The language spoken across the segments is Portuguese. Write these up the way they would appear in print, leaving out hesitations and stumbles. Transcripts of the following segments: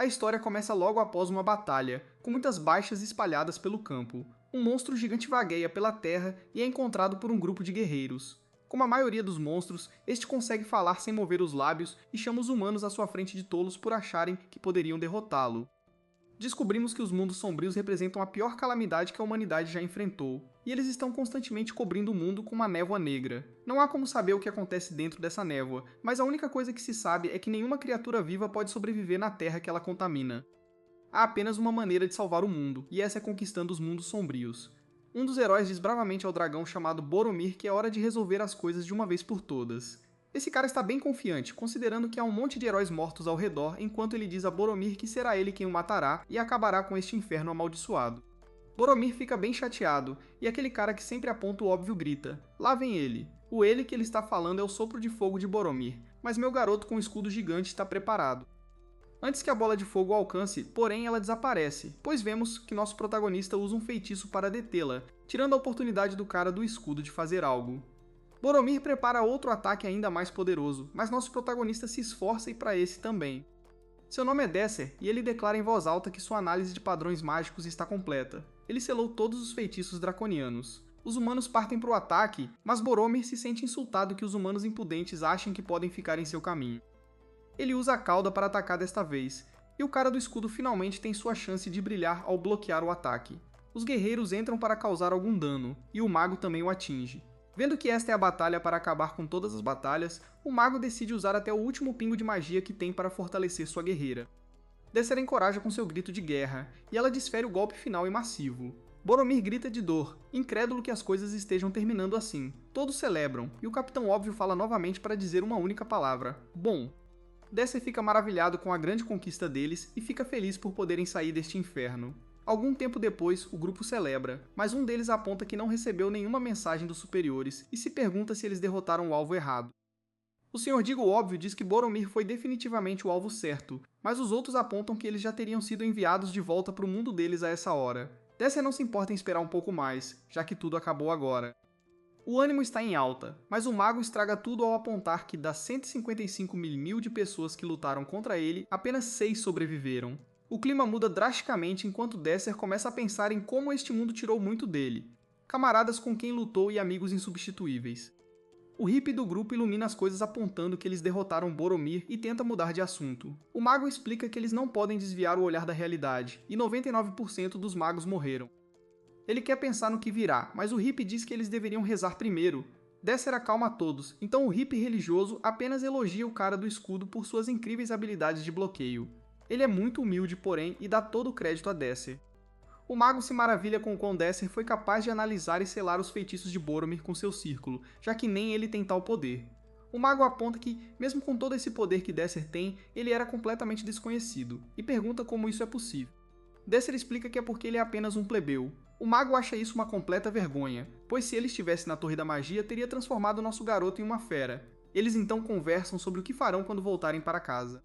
A história começa logo após uma batalha, com muitas baixas espalhadas pelo campo. Um monstro gigante vagueia pela terra e é encontrado por um grupo de guerreiros. Como a maioria dos monstros, este consegue falar sem mover os lábios e chama os humanos à sua frente de tolos por acharem que poderiam derrotá-lo. Descobrimos que os mundos sombrios representam a pior calamidade que a humanidade já enfrentou, e eles estão constantemente cobrindo o mundo com uma névoa negra. Não há como saber o que acontece dentro dessa névoa, mas a única coisa que se sabe é que nenhuma criatura viva pode sobreviver na terra que ela contamina. Há apenas uma maneira de salvar o mundo, e essa é conquistando os mundos sombrios. Um dos heróis diz bravamente ao dragão chamado Boromir que é hora de resolver as coisas de uma vez por todas. Esse cara está bem confiante, considerando que há um monte de heróis mortos ao redor, enquanto ele diz a Boromir que será ele quem o matará e acabará com este inferno amaldiçoado. Boromir fica bem chateado, e aquele cara que sempre aponta o óbvio grita: "Lá vem ele!" O ele que ele está falando é o sopro de fogo de Boromir, mas meu garoto com o escudo gigante está preparado. Antes que a bola de fogo o alcance, porém ela desaparece, pois vemos que nosso protagonista usa um feitiço para detê-la, tirando a oportunidade do cara do escudo de fazer algo. Boromir prepara outro ataque ainda mais poderoso, mas nosso protagonista se esforça e para esse também. Seu nome é Desser, e ele declara em voz alta que sua análise de padrões mágicos está completa. Ele selou todos os feitiços draconianos. Os humanos partem para o ataque, mas Boromir se sente insultado que os humanos impudentes achem que podem ficar em seu caminho. Ele usa a cauda para atacar desta vez, e o cara do escudo finalmente tem sua chance de brilhar ao bloquear o ataque. Os guerreiros entram para causar algum dano, e o mago também o atinge. Vendo que esta é a batalha para acabar com todas as batalhas, o mago decide usar até o último pingo de magia que tem para fortalecer sua guerreira. Desser encoraja com seu grito de guerra, e ela desfere o golpe final e massivo. Boromir grita de dor, incrédulo que as coisas estejam terminando assim. Todos celebram, e o Capitão Óbvio fala novamente para dizer uma única palavra: bom. Desser fica maravilhado com a grande conquista deles e fica feliz por poderem sair deste inferno. Algum tempo depois, o grupo celebra, mas um deles aponta que não recebeu nenhuma mensagem dos superiores e se pergunta se eles derrotaram o alvo errado. O Sr. Digo Óbvio diz que Boromir foi definitivamente o alvo certo, mas os outros apontam que eles já teriam sido enviados de volta para o mundo deles a essa hora. Desser não se importa em esperar um pouco mais, já que tudo acabou agora. O ânimo está em alta, mas o mago estraga tudo ao apontar que das 155 mil de pessoas que lutaram contra ele, apenas 6 sobreviveram. O clima muda drasticamente enquanto Desser começa a pensar em como este mundo tirou muito dele. Camaradas com quem lutou e amigos insubstituíveis. O hippie do grupo ilumina as coisas apontando que eles derrotaram Boromir e tenta mudar de assunto. O mago explica que eles não podem desviar o olhar da realidade, e 99% dos magos morreram. Ele quer pensar no que virá, mas o hippie diz que eles deveriam rezar primeiro. Desser acalma a todos, então o hippie religioso apenas elogia o cara do escudo por suas incríveis habilidades de bloqueio. Ele é muito humilde, porém, e dá todo o crédito a Desser. O mago se maravilha com o quão Desser foi capaz de analisar e selar os feitiços de Boromir com seu círculo, já que nem ele tem tal poder. O mago aponta que, mesmo com todo esse poder que Desser tem, ele era completamente desconhecido, e pergunta como isso é possível. Desser explica que é porque ele é apenas um plebeu. O mago acha isso uma completa vergonha, pois se ele estivesse na Torre da Magia, teria transformado nosso garoto em uma fera. Eles então conversam sobre o que farão quando voltarem para casa.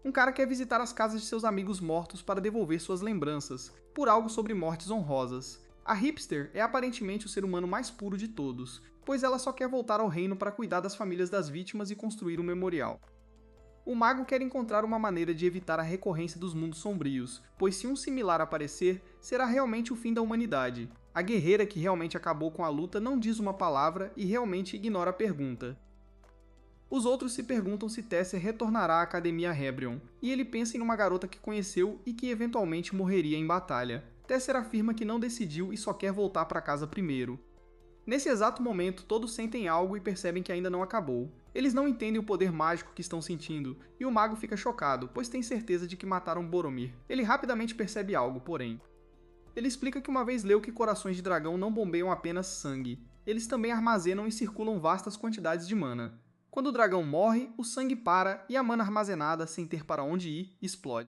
Um cara quer visitar as casas de seus amigos mortos para devolver suas lembranças, por algo sobre mortes honrosas. A hipster é aparentemente o ser humano mais puro de todos, pois ela só quer voltar ao reino para cuidar das famílias das vítimas e construir um memorial. O mago quer encontrar uma maneira de evitar a recorrência dos mundos sombrios, pois se um similar aparecer, será realmente o fim da humanidade. A guerreira que realmente acabou com a luta não diz uma palavra e realmente ignora a pergunta. Os outros se perguntam se Tesser retornará à Academia Hebrion, e ele pensa em uma garota que conheceu e que eventualmente morreria em batalha. Tesser afirma que não decidiu e só quer voltar para casa primeiro. Nesse exato momento, todos sentem algo e percebem que ainda não acabou. Eles não entendem o poder mágico que estão sentindo, e o mago fica chocado, pois tem certeza de que mataram Boromir. Ele rapidamente percebe algo, porém. Ele explica que uma vez leu que corações de dragão não bombeiam apenas sangue. Eles também armazenam e circulam vastas quantidades de mana. Quando o dragão morre, o sangue para e a mana armazenada, sem ter para onde ir, explode.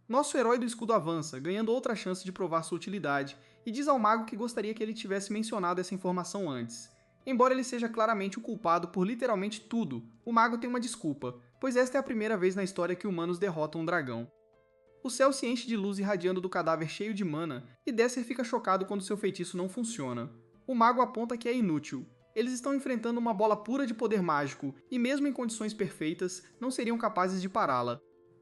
Nosso herói do escudo avança, ganhando outra chance de provar sua utilidade, e diz ao mago que gostaria que ele tivesse mencionado essa informação antes. Embora ele seja claramente o culpado por literalmente tudo, o mago tem uma desculpa, pois esta é a primeira vez na história que humanos derrotam um dragão. O céu se enche de luz irradiando do cadáver cheio de mana, e Desser fica chocado quando seu feitiço não funciona. O mago aponta que é inútil. Eles estão enfrentando uma bola pura de poder mágico, e mesmo em condições perfeitas, não seriam capazes de pará-la.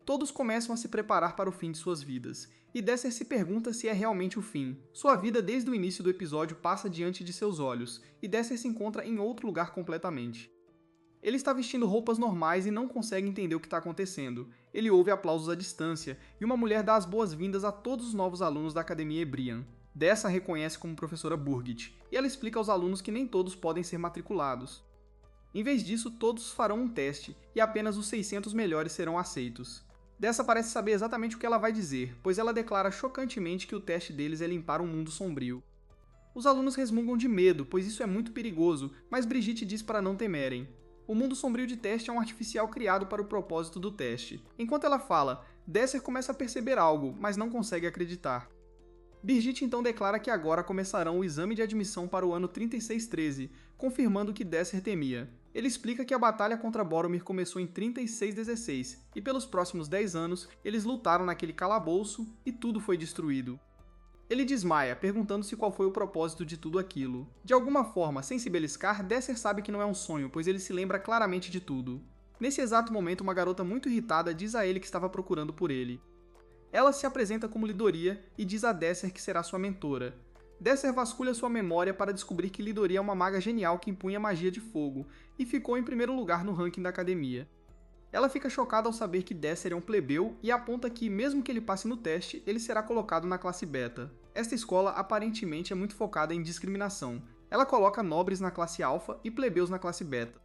Todos começam a se preparar para o fim de suas vidas, e Desser se pergunta se é realmente o fim. Sua vida desde o início do episódio passa diante de seus olhos, e Desser se encontra em outro lugar completamente. Ele está vestindo roupas normais e não consegue entender o que está acontecendo. Ele ouve aplausos à distância, e uma mulher dá as boas-vindas a todos os novos alunos da Academia Ebrian. Dessa a reconhece como professora Burgit, e ela explica aos alunos que nem todos podem ser matriculados. Em vez disso, todos farão um teste, e apenas os 600 melhores serão aceitos. Dessa parece saber exatamente o que ela vai dizer, pois ela declara chocantemente que o teste deles é limpar um mundo sombrio. Os alunos resmungam de medo, pois isso é muito perigoso, mas Brigitte diz para não temerem. O mundo sombrio de teste é um artificial criado para o propósito do teste. Enquanto ela fala, Desser começa a perceber algo, mas não consegue acreditar. Brigitte então declara que agora começarão o exame de admissão para o ano 3613, confirmando o que Desser temia. Ele explica que a batalha contra Boromir começou em 3616, e pelos próximos 10 anos eles lutaram naquele calabouço e tudo foi destruído. Ele desmaia, perguntando-se qual foi o propósito de tudo aquilo. De alguma forma, sem se beliscar, Desser sabe que não é um sonho, pois ele se lembra claramente de tudo. Nesse exato momento, uma garota muito irritada diz a ele que estava procurando por ele. Ela se apresenta como Lidoria e diz a Desser que será sua mentora. Desser vasculha sua memória para descobrir que Lidoria é uma maga genial que impunha magia de fogo, e ficou em primeiro lugar no ranking da academia. Ela fica chocada ao saber que Desser é um plebeu e aponta que, mesmo que ele passe no teste, ele será colocado na classe beta. Esta escola aparentemente é muito focada em discriminação. Ela coloca nobres na classe alfa e plebeus na classe beta.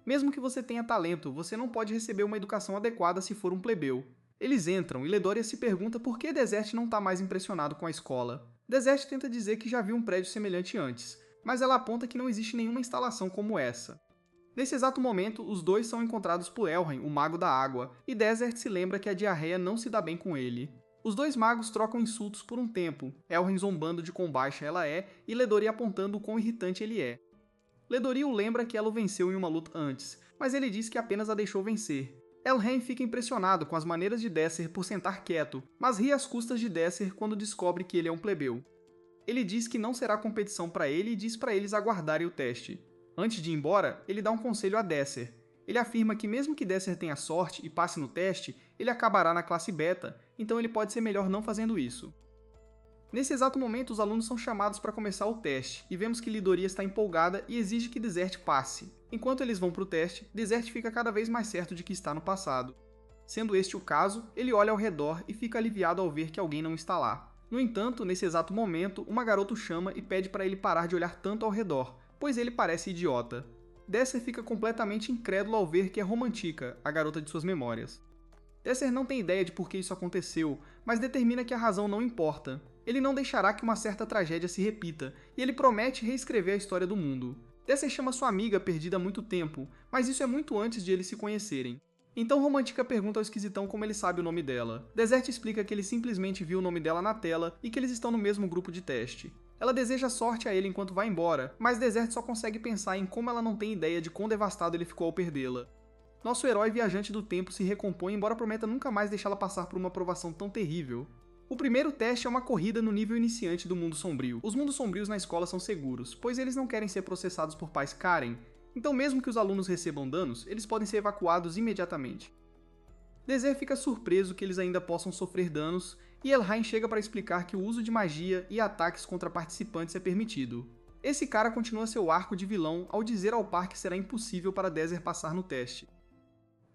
Mesmo que você tenha talento, você não pode receber uma educação adequada se for um plebeu. Eles entram e Ledoria se pergunta por que Desert não está mais impressionado com a escola. Desert tenta dizer que já viu um prédio semelhante antes, mas ela aponta que não existe nenhuma instalação como essa. Nesse exato momento, os dois são encontrados por Elrond, o Mago da Água, e Desert se lembra que a diarreia não se dá bem com ele. Os dois magos trocam insultos por um tempo, Elrond zombando de quão baixa ela é e Ledoria apontando o quão irritante ele é. Ledoria o lembra que ela o venceu em uma luta antes, mas ele diz que apenas a deixou vencer. Elrond fica impressionado com as maneiras de Desser por sentar quieto, mas ri às custas de Desser quando descobre que ele é um plebeu. Ele diz que não será competição para ele e diz para eles aguardarem o teste. Antes de ir embora, ele dá um conselho a Desser. Ele afirma que mesmo que Desser tenha sorte e passe no teste, ele acabará na classe beta, então ele pode ser melhor não fazendo isso. Nesse exato momento, os alunos são chamados para começar o teste, e vemos que Lidoria está empolgada e exige que Desert passe. Enquanto eles vão para o teste, Desert fica cada vez mais certo de que está no passado. Sendo este o caso, ele olha ao redor e fica aliviado ao ver que alguém não está lá. No entanto, nesse exato momento, uma garota o chama e pede para ele parar de olhar tanto ao redor, pois ele parece idiota. Desser fica completamente incrédulo ao ver que é Romantica, a garota de suas memórias. Desser não tem ideia de por que isso aconteceu, mas determina que a razão não importa. Ele não deixará que uma certa tragédia se repita, e ele promete reescrever a história do mundo. Desser chama sua amiga perdida há muito tempo, mas isso é muito antes de eles se conhecerem. Então Romantica pergunta ao esquisitão como ele sabe o nome dela. Desert explica que ele simplesmente viu o nome dela na tela e que eles estão no mesmo grupo de teste. Ela deseja sorte a ele enquanto vai embora, mas Desert só consegue pensar em como ela não tem ideia de quão devastado ele ficou ao perdê-la. Nosso herói viajante do tempo se recompõe, embora prometa nunca mais deixá-la passar por uma provação tão terrível. O primeiro teste é uma corrida no nível iniciante do mundo sombrio. Os mundos sombrios na escola são seguros, pois eles não querem ser processados por pais Karen, então mesmo que os alunos recebam danos, eles podem ser evacuados imediatamente. Desert fica surpreso que eles ainda possam sofrer danos, e Elhain chega para explicar que o uso de magia e ataques contra participantes é permitido. Esse cara continua seu arco de vilão ao dizer ao par que será impossível para Desert passar no teste.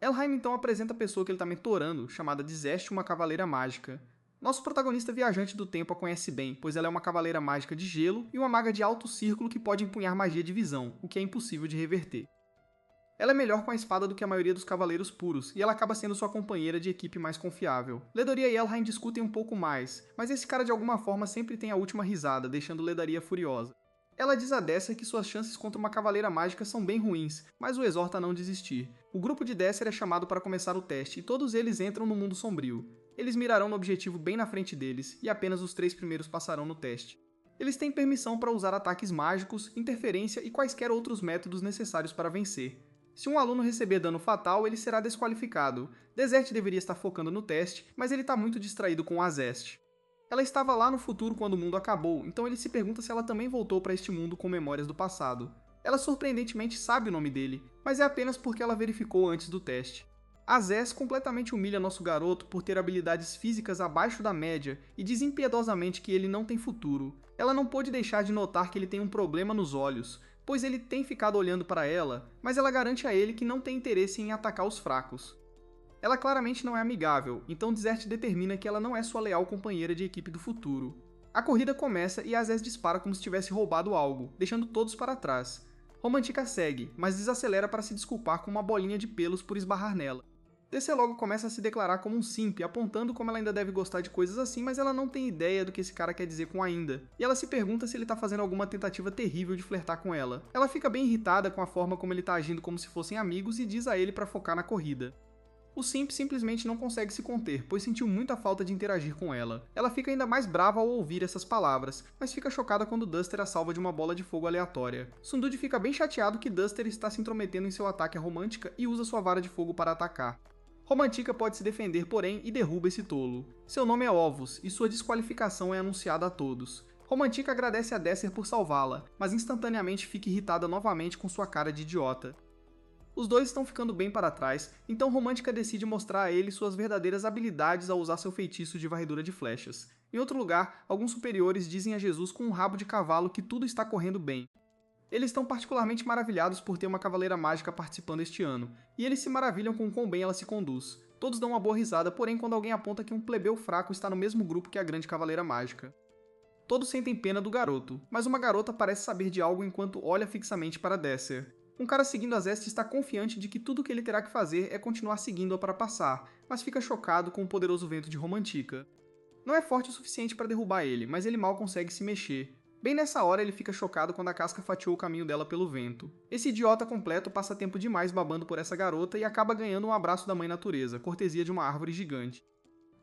Elhain então apresenta a pessoa que ele está mentorando, chamada de Zest, uma cavaleira mágica. Nosso protagonista viajante do tempo a conhece bem, pois ela é uma cavaleira mágica de gelo e uma maga de alto círculo que pode empunhar magia de visão, o que é impossível de reverter. Ela é melhor com a espada do que a maioria dos cavaleiros puros, e ela acaba sendo sua companheira de equipe mais confiável. Ledoria e Elhain discutem um pouco mais, mas esse cara de alguma forma sempre tem a última risada, deixando Ledoria furiosa. Ela diz a Desser que suas chances contra uma cavaleira mágica são bem ruins, mas o exorta a não desistir. O grupo de Desser é chamado para começar o teste e todos eles entram no mundo sombrio. Eles mirarão no objetivo bem na frente deles, e apenas os 3 primeiros passarão no teste. Eles têm permissão para usar ataques mágicos, interferência e quaisquer outros métodos necessários para vencer. Se um aluno receber dano fatal, ele será desqualificado. Desert deveria estar focando no teste, mas ele está muito distraído com Azest. Ela estava lá no futuro quando o mundo acabou, então ele se pergunta se ela também voltou para este mundo com memórias do passado. Ela surpreendentemente sabe o nome dele, mas é apenas porque ela verificou antes do teste. A Zess completamente humilha nosso garoto por ter habilidades físicas abaixo da média e diz impiedosamente que ele não tem futuro. Ela não pôde deixar de notar que ele tem um problema nos olhos, pois ele tem ficado olhando para ela, mas ela garante a ele que não tem interesse em atacar os fracos. Ela claramente não é amigável, então Desert determina que ela não é sua leal companheira de equipe do futuro. A corrida começa e a Zess dispara como se tivesse roubado algo, deixando todos para trás. Romantica segue, mas desacelera para se desculpar com uma bolinha de pelos por esbarrar nela. Desser logo começa a se declarar como um simp, apontando como ela ainda deve gostar de coisas assim, mas ela não tem ideia do que esse cara quer dizer com ainda. E ela se pergunta se ele tá fazendo alguma tentativa terrível de flertar com ela. Ela fica bem irritada com a forma como ele tá agindo como se fossem amigos e diz a ele para focar na corrida. O simp simplesmente não consegue se conter, pois sentiu muita falta de interagir com ela. Ela fica ainda mais brava ao ouvir essas palavras, mas fica chocada quando Duster a salva de uma bola de fogo aleatória. Sundud fica bem chateado que Duster está se intrometendo em seu ataque à Romântica e usa sua vara de fogo para atacar. Romantica pode se defender, porém, e derruba esse tolo. Seu nome é Ovos, e sua desqualificação é anunciada a todos. Romantica agradece a Desser por salvá-la, mas instantaneamente fica irritada novamente com sua cara de idiota. Os dois estão ficando bem para trás, então Romântica decide mostrar a ele suas verdadeiras habilidades ao usar seu feitiço de varredura de flechas. Em outro lugar, alguns superiores dizem a Jesus com um rabo de cavalo que tudo está correndo bem. Eles estão particularmente maravilhados por ter uma cavaleira mágica participando este ano, e eles se maravilham com quão bem ela se conduz. Todos dão uma boa risada, porém quando alguém aponta que um plebeu fraco está no mesmo grupo que a grande cavaleira mágica. Todos sentem pena do garoto, mas uma garota parece saber de algo enquanto olha fixamente para Desser. Um cara seguindo a Zest está confiante de que tudo o que ele terá que fazer é continuar seguindo-a para passar, mas fica chocado com o poderoso vento de Romantica. Não é forte o suficiente para derrubar ele, mas ele mal consegue se mexer. Bem nessa hora ele fica chocado quando a casca fatiou o caminho dela pelo vento. Esse idiota completo passa tempo demais babando por essa garota e acaba ganhando um abraço da mãe natureza, cortesia de uma árvore gigante.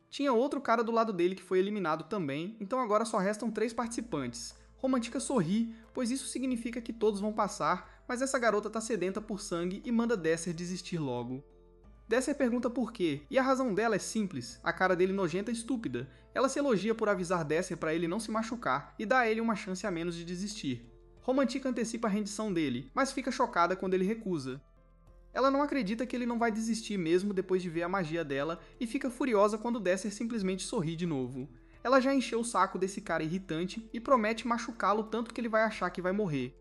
Tinha outro cara do lado dele que foi eliminado também, então agora só restam 3 participantes. Romantica sorri, pois isso significa que todos vão passar, mas essa garota tá sedenta por sangue e manda Desser desistir logo. Desser pergunta por quê, e a razão dela é simples, a cara dele nojenta e estúpida. Ela se elogia por avisar Desser para ele não se machucar e dá a ele uma chance a menos de desistir. Romantica antecipa a rendição dele, mas fica chocada quando ele recusa. Ela não acredita que ele não vai desistir mesmo depois de ver a magia dela e fica furiosa quando Desser simplesmente sorri de novo. Ela já encheu o saco desse cara irritante e promete machucá-lo tanto que ele vai achar que vai morrer.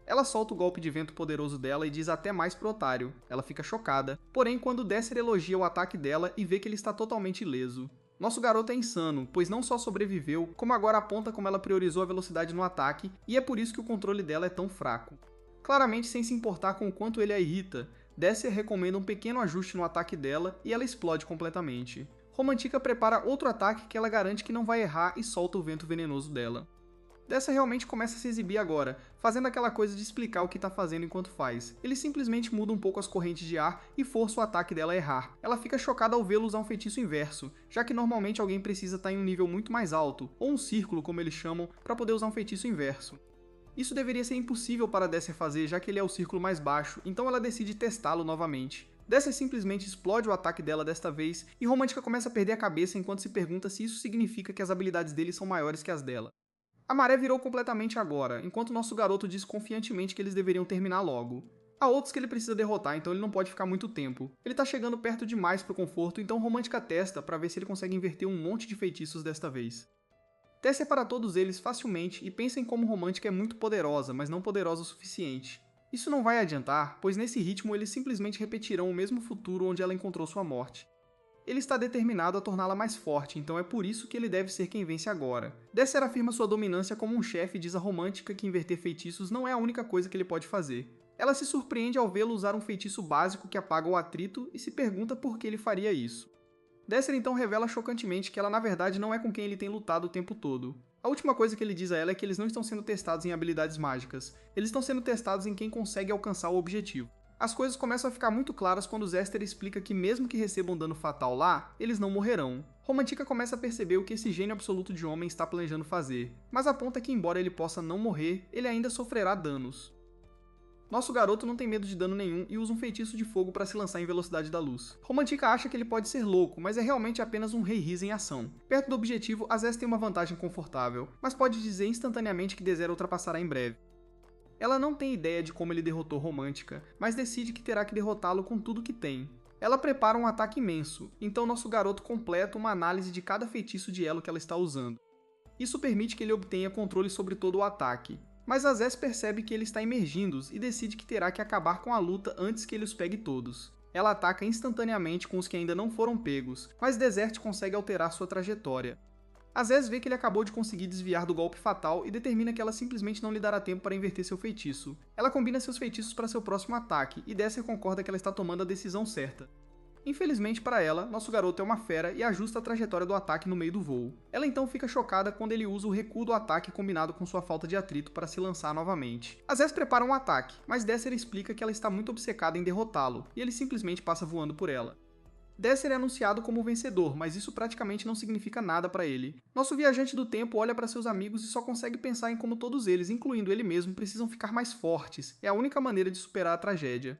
Ela solta o golpe de vento poderoso dela e diz até mais pro otário. Ela fica chocada, porém quando Desser elogia o ataque dela e vê que ele está totalmente ileso. Nosso garoto é insano, pois não só sobreviveu, como agora aponta como ela priorizou a velocidade no ataque, e é por isso que o controle dela é tão fraco. Claramente sem se importar com o quanto ele a irrita, Desser recomenda um pequeno ajuste no ataque dela e ela explode completamente. Romantica prepara outro ataque que ela garante que não vai errar e solta o vento venenoso dela. Desser realmente começa a se exibir agora, fazendo aquela coisa de explicar o que tá fazendo enquanto faz. Ele simplesmente muda um pouco as correntes de ar e força o ataque dela a errar. Ela fica chocada ao vê-lo usar um feitiço inverso, já que normalmente alguém precisa estar em um nível muito mais alto, ou um círculo como eles chamam, para poder usar um feitiço inverso. Isso deveria ser impossível para Desser fazer, já que ele é o círculo mais baixo, então ela decide testá-lo novamente. Desser simplesmente explode o ataque dela desta vez, e Romântica começa a perder a cabeça enquanto se pergunta se isso significa que as habilidades dele são maiores que as dela. A maré virou completamente agora, enquanto nosso garoto diz confiantemente que eles deveriam terminar logo. Há outros que ele precisa derrotar, então ele não pode ficar muito tempo. Ele tá chegando perto demais pro conforto, então Romântica testa para ver se ele consegue inverter um monte de feitiços desta vez. Descer para todos eles facilmente e pensa em como Romântica é muito poderosa, mas não poderosa o suficiente. Isso não vai adiantar, pois nesse ritmo eles simplesmente repetirão o mesmo futuro onde ela encontrou sua morte. Ele está determinado a torná-la mais forte, então é por isso que ele deve ser quem vence agora. Desser afirma sua dominância como um chefe e diz a Romântica que inverter feitiços não é a única coisa que ele pode fazer. Ela se surpreende ao vê-lo usar um feitiço básico que apaga o atrito e se pergunta por que ele faria isso. Desser então revela chocantemente que ela na verdade não é com quem ele tem lutado o tempo todo. A última coisa que ele diz a ela é que eles não estão sendo testados em habilidades mágicas, eles estão sendo testados em quem consegue alcançar o objetivo. As coisas começam a ficar muito claras quando Zester explica que mesmo que recebam dano fatal lá, eles não morrerão. Romantica começa a perceber o que esse gênio absoluto de homem está planejando fazer, mas aponta que embora ele possa não morrer, ele ainda sofrerá danos. Nosso garoto não tem medo de dano nenhum e usa um feitiço de fogo para se lançar em velocidade da luz. Romantica acha que ele pode ser louco, mas é realmente apenas um Rei Riz em ação. Perto do objetivo, Azez tem uma vantagem confortável, mas pode dizer instantaneamente que Desert ultrapassará em breve. Ela não tem ideia de como ele derrotou Romântica, mas decide que terá que derrotá-lo com tudo que tem. Ela prepara um ataque imenso, então nosso garoto completa uma análise de cada feitiço de elo que ela está usando. Isso permite que ele obtenha controle sobre todo o ataque, mas Azez percebe que ele está emergindo-os e decide que terá que acabar com a luta antes que ele os pegue todos. Ela ataca instantaneamente com os que ainda não foram pegos, mas Desert consegue alterar sua trajetória. Azez vê que ele acabou de conseguir desviar do golpe fatal e determina que ela simplesmente não lhe dará tempo para inverter seu feitiço. Ela combina seus feitiços para seu próximo ataque, e Desser concorda que ela está tomando a decisão certa. Infelizmente para ela, nosso garoto é uma fera e ajusta a trajetória do ataque no meio do voo. Ela então fica chocada quando ele usa o recuo do ataque combinado com sua falta de atrito para se lançar novamente. Azez prepara um ataque, mas Desser explica que ela está muito obcecada em derrotá-lo, e ele simplesmente passa voando por ela. Desser é anunciado como vencedor, mas isso praticamente não significa nada para ele. Nosso viajante do tempo olha para seus amigos e só consegue pensar em como todos eles, incluindo ele mesmo, precisam ficar mais fortes. É a única maneira de superar a tragédia.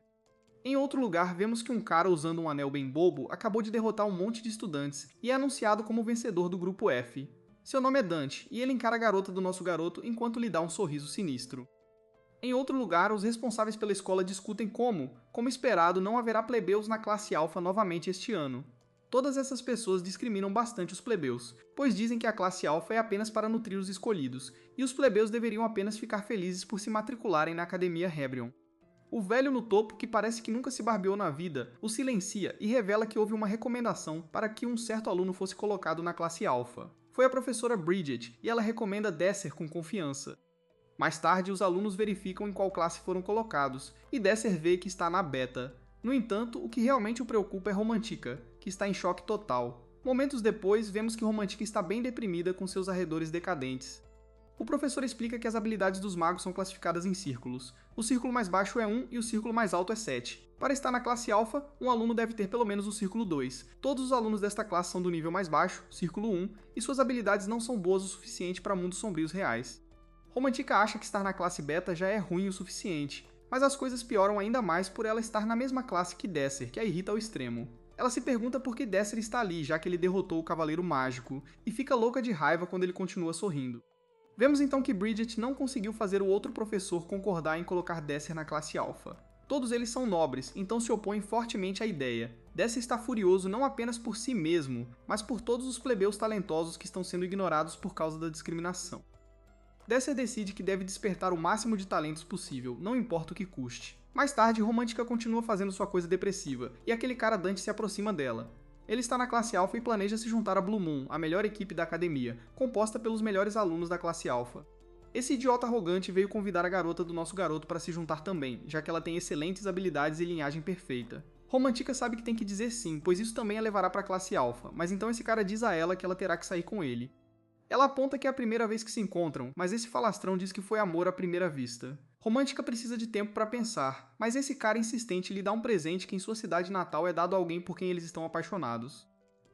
Em outro lugar, vemos que um cara usando um anel bem bobo acabou de derrotar um monte de estudantes e é anunciado como vencedor do grupo F. Seu nome é Dante, e ele encara a garota do nosso garoto enquanto lhe dá um sorriso sinistro. Em outro lugar, os responsáveis pela escola discutem como esperado, não haverá plebeus na classe alfa novamente este ano. Todas essas pessoas discriminam bastante os plebeus, pois dizem que a classe alfa é apenas para nutrir os escolhidos, e os plebeus deveriam apenas ficar felizes por se matricularem na Academia Hebrion. O velho no topo, que parece que nunca se barbeou na vida, o silencia e revela que houve uma recomendação para que um certo aluno fosse colocado na classe alfa. Foi a professora Bridget, e ela recomenda Desser com confiança. Mais tarde, os alunos verificam em qual classe foram colocados, e Desser vê que está na beta. No entanto, o que realmente o preocupa é Romantica, que está em choque total. Momentos depois, vemos que Romantica está bem deprimida com seus arredores decadentes. O professor explica que as habilidades dos magos são classificadas em círculos. O círculo mais baixo é 1 e o círculo mais alto é 7. Para estar na classe alfa, um aluno deve ter pelo menos o círculo 2. Todos os alunos desta classe são do nível mais baixo, círculo 1, e suas habilidades não são boas o suficiente para mundos sombrios reais. Romantica acha que estar na classe beta já é ruim o suficiente, mas as coisas pioram ainda mais por ela estar na mesma classe que Desser, que a irrita ao extremo. Ela se pergunta por que Desser está ali, já que ele derrotou o Cavaleiro Mágico, e fica louca de raiva quando ele continua sorrindo. Vemos então que Bridget não conseguiu fazer o outro professor concordar em colocar Desser na classe alfa. Todos eles são nobres, então se opõem fortemente à ideia. Desser está furioso não apenas por si mesmo, mas por todos os plebeus talentosos que estão sendo ignorados por causa da discriminação. Desser decide que deve despertar o máximo de talentos possível, não importa o que custe. Mais tarde, Romantica continua fazendo sua coisa depressiva, e aquele cara Dante se aproxima dela. Ele está na classe alfa e planeja se juntar a Blue Moon, a melhor equipe da academia, composta pelos melhores alunos da classe alfa. Esse idiota arrogante veio convidar a garota do nosso garoto para se juntar também, já que ela tem excelentes habilidades e linhagem perfeita. Romantica sabe que tem que dizer sim, pois isso também a levará para a classe alfa, mas então esse cara diz a ela que ela terá que sair com ele. Ela aponta que é a primeira vez que se encontram, mas esse falastrão diz que foi amor à primeira vista. Romantica precisa de tempo para pensar, mas esse cara insistente lhe dá um presente que em sua cidade natal é dado a alguém por quem eles estão apaixonados.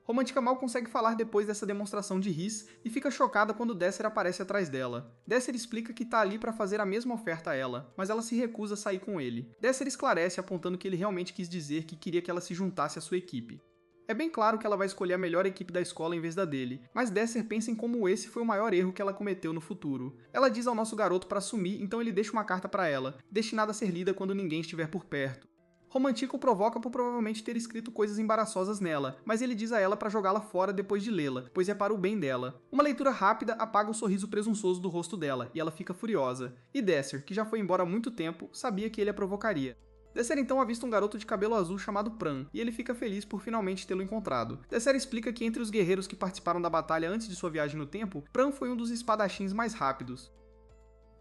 Romantica mal consegue falar depois dessa demonstração de ris e fica chocada quando Desser aparece atrás dela. Desser explica que tá ali para fazer a mesma oferta a ela, mas ela se recusa a sair com ele. Desser esclarece apontando que ele realmente quis dizer que queria que ela se juntasse à sua equipe. É bem claro que ela vai escolher a melhor equipe da escola em vez da dele, mas Desser pensa em como esse foi o maior erro que ela cometeu no futuro. Ela diz ao nosso garoto para sumir, então ele deixa uma carta para ela, destinada a ser lida quando ninguém estiver por perto. Romantica o provoca por provavelmente ter escrito coisas embaraçosas nela, mas ele diz a ela para jogá-la fora depois de lê-la, pois é para o bem dela. Uma leitura rápida apaga o sorriso presunçoso do rosto dela, e ela fica furiosa. E Desser, que já foi embora há muito tempo, sabia que ele a provocaria. Desser então avista um garoto de cabelo azul chamado Pran, e ele fica feliz por finalmente tê-lo encontrado. Desser explica que entre os guerreiros que participaram da batalha antes de sua viagem no tempo, Pran foi um dos espadachins mais rápidos.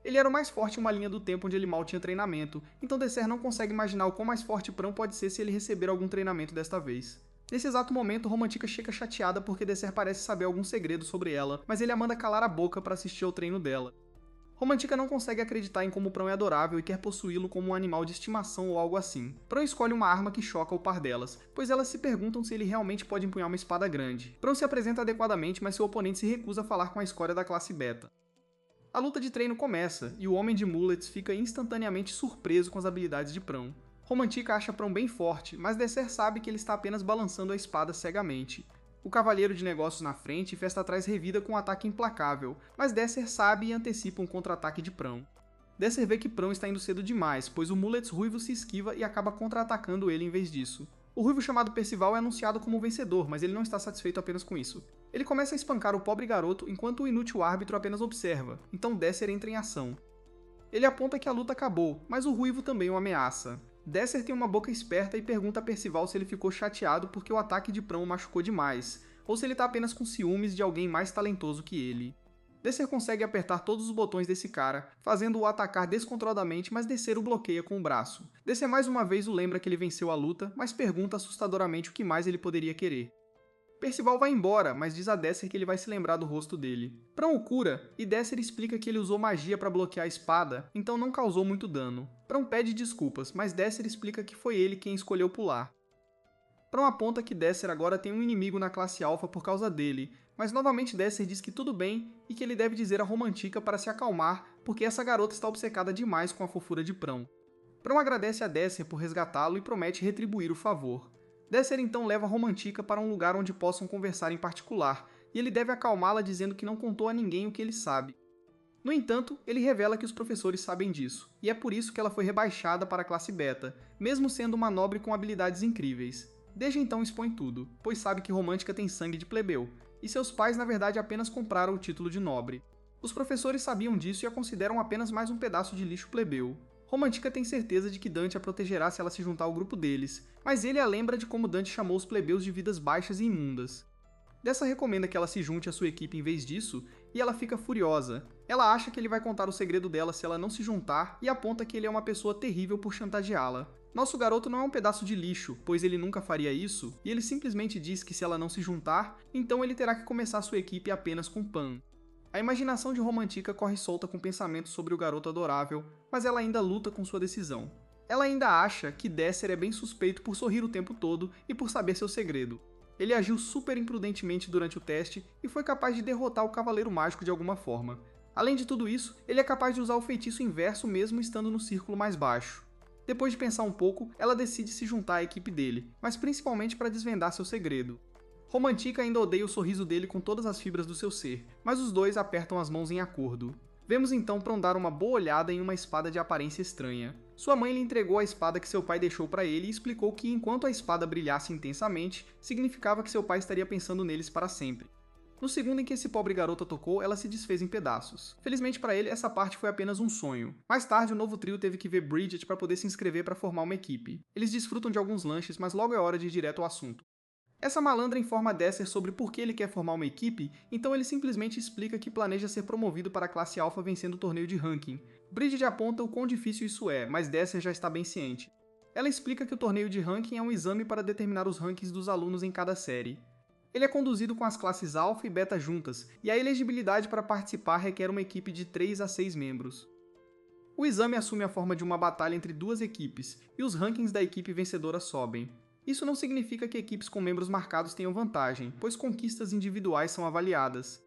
Ele era o mais forte em uma linha do tempo onde ele mal tinha treinamento, então Desser não consegue imaginar o quão mais forte Pran pode ser se ele receber algum treinamento desta vez. Nesse exato momento, Romantica chega chateada porque Desser parece saber algum segredo sobre ela, mas ele a manda calar a boca para assistir ao treino dela. Romantica não consegue acreditar em como Pran é adorável e quer possuí-lo como um animal de estimação ou algo assim. Pran escolhe uma arma que choca o par delas, pois elas se perguntam se ele realmente pode empunhar uma espada grande. Pran se apresenta adequadamente, mas seu oponente se recusa a falar com a escória da classe beta. A luta de treino começa, e o Homem de Mullets fica instantaneamente surpreso com as habilidades de Pran. Romantica acha Pran bem forte, mas Desser sabe que ele está apenas balançando a espada cegamente. O Cavaleiro de Negócios na frente e Festa Atrás revida com um ataque implacável, mas Desser sabe e antecipa um contra-ataque de Pran. Desser vê que Pran está indo cedo demais, pois o Mullets ruivo se esquiva e acaba contra-atacando ele em vez disso. O ruivo chamado Percival é anunciado como vencedor, mas ele não está satisfeito apenas com isso. Ele começa a espancar o pobre garoto enquanto o inútil árbitro apenas observa, então Desser entra em ação. Ele aponta que a luta acabou, mas o ruivo também o ameaça. Desser tem uma boca esperta e pergunta a Percival se ele ficou chateado porque o ataque de Prão o machucou demais, ou se ele está apenas com ciúmes de alguém mais talentoso que ele. Desser consegue apertar todos os botões desse cara, fazendo-o atacar descontroladamente, mas Desser o bloqueia com o braço. Desser mais uma vez o lembra que ele venceu a luta, mas pergunta assustadoramente o que mais ele poderia querer. Percival vai embora, mas diz a Desser que ele vai se lembrar do rosto dele. Prão o cura, e Desser explica que ele usou magia para bloquear a espada, então não causou muito dano. Prão pede desculpas, mas Desser explica que foi ele quem escolheu pular. Prão aponta que Desser agora tem um inimigo na classe Alpha por causa dele, mas novamente Desser diz que tudo bem e que ele deve dizer a Romantica para se acalmar, porque essa garota está obcecada demais com a fofura de Prão. Prão agradece a Desser por resgatá-lo e promete retribuir o favor. Desser então leva a Romantica para um lugar onde possam conversar em particular, e ele deve acalmá-la dizendo que não contou a ninguém o que ele sabe. No entanto, ele revela que os professores sabem disso, e é por isso que ela foi rebaixada para a classe Beta, mesmo sendo uma nobre com habilidades incríveis. Desde então expõe tudo, pois sabe que Romântica tem sangue de plebeu, e seus pais na verdade apenas compraram o título de nobre. Os professores sabiam disso e a consideram apenas mais um pedaço de lixo plebeu. Romântica tem certeza de que Dante a protegerá se ela se juntar ao grupo deles, mas ele a lembra de como Dante chamou os plebeus de vidas baixas e imundas. Dessa recomenda que ela se junte à sua equipe em vez disso, e ela fica furiosa. Ela acha que ele vai contar o segredo dela se ela não se juntar e aponta que ele é uma pessoa terrível por chantageá-la. Nosso garoto não é um pedaço de lixo, pois ele nunca faria isso, e ele simplesmente diz que se ela não se juntar, então ele terá que começar sua equipe apenas com Pan. A imaginação de Romantica corre solta com pensamentos sobre o garoto adorável, mas ela ainda luta com sua decisão. Ela ainda acha que Desser é bem suspeito por sorrir o tempo todo e por saber seu segredo. Ele agiu super imprudentemente durante o teste e foi capaz de derrotar o Cavaleiro Mágico de alguma forma. Além de tudo isso, ele é capaz de usar o feitiço inverso mesmo estando no círculo mais baixo. Depois de pensar um pouco, ela decide se juntar à equipe dele, mas principalmente para desvendar seu segredo. Romantica ainda odeia o sorriso dele com todas as fibras do seu ser, mas os dois apertam as mãos em acordo. Vemos então Prão dar uma boa olhada em uma espada de aparência estranha. Sua mãe lhe entregou a espada que seu pai deixou para ele e explicou que enquanto a espada brilhasse intensamente, significava que seu pai estaria pensando neles para sempre. No segundo em que esse pobre garoto tocou, ela se desfez em pedaços. Felizmente para ele, essa parte foi apenas um sonho. Mais tarde, o novo trio teve que ver Bridget para poder se inscrever para formar uma equipe. Eles desfrutam de alguns lanches, mas logo é hora de ir direto ao assunto. Essa malandra informa Desser sobre por que ele quer formar uma equipe, então ele simplesmente explica que planeja ser promovido para a classe Alpha vencendo o torneio de ranking. Bridget aponta o quão difícil isso é, mas Desser já está bem ciente. Ela explica que o torneio de ranking é um exame para determinar os rankings dos alunos em cada série. Ele é conduzido com as classes Alpha e Beta juntas, e a elegibilidade para participar requer uma equipe de 3 a 6 membros. O exame assume a forma de uma batalha entre duas equipes, e os rankings da equipe vencedora sobem. Isso não significa que equipes com membros marcados tenham vantagem, pois conquistas individuais são avaliadas.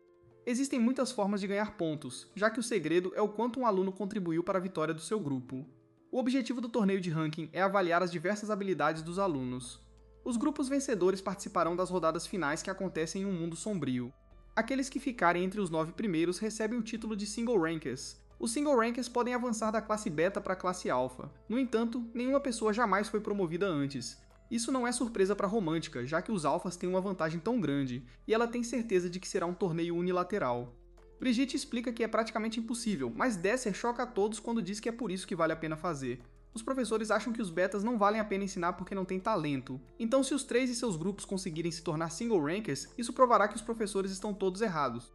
Existem muitas formas de ganhar pontos, já que o segredo é o quanto um aluno contribuiu para a vitória do seu grupo. O objetivo do torneio de ranking é avaliar as diversas habilidades dos alunos. Os grupos vencedores participarão das rodadas finais que acontecem em um mundo sombrio. Aqueles que ficarem entre os 9 primeiros recebem o título de Single Rankers. Os Single Rankers podem avançar da classe Beta para a classe Alpha. No entanto, nenhuma pessoa jamais foi promovida antes. Isso não é surpresa para Romântica, já que os Alphas têm uma vantagem tão grande, e ela tem certeza de que será um torneio unilateral. Brigitte explica que é praticamente impossível, mas Desser choca a todos quando diz que é por isso que vale a pena fazer. Os professores acham que os betas não valem a pena ensinar porque não têm talento. Então se os 3 e seus grupos conseguirem se tornar single rankers, isso provará que os professores estão todos errados.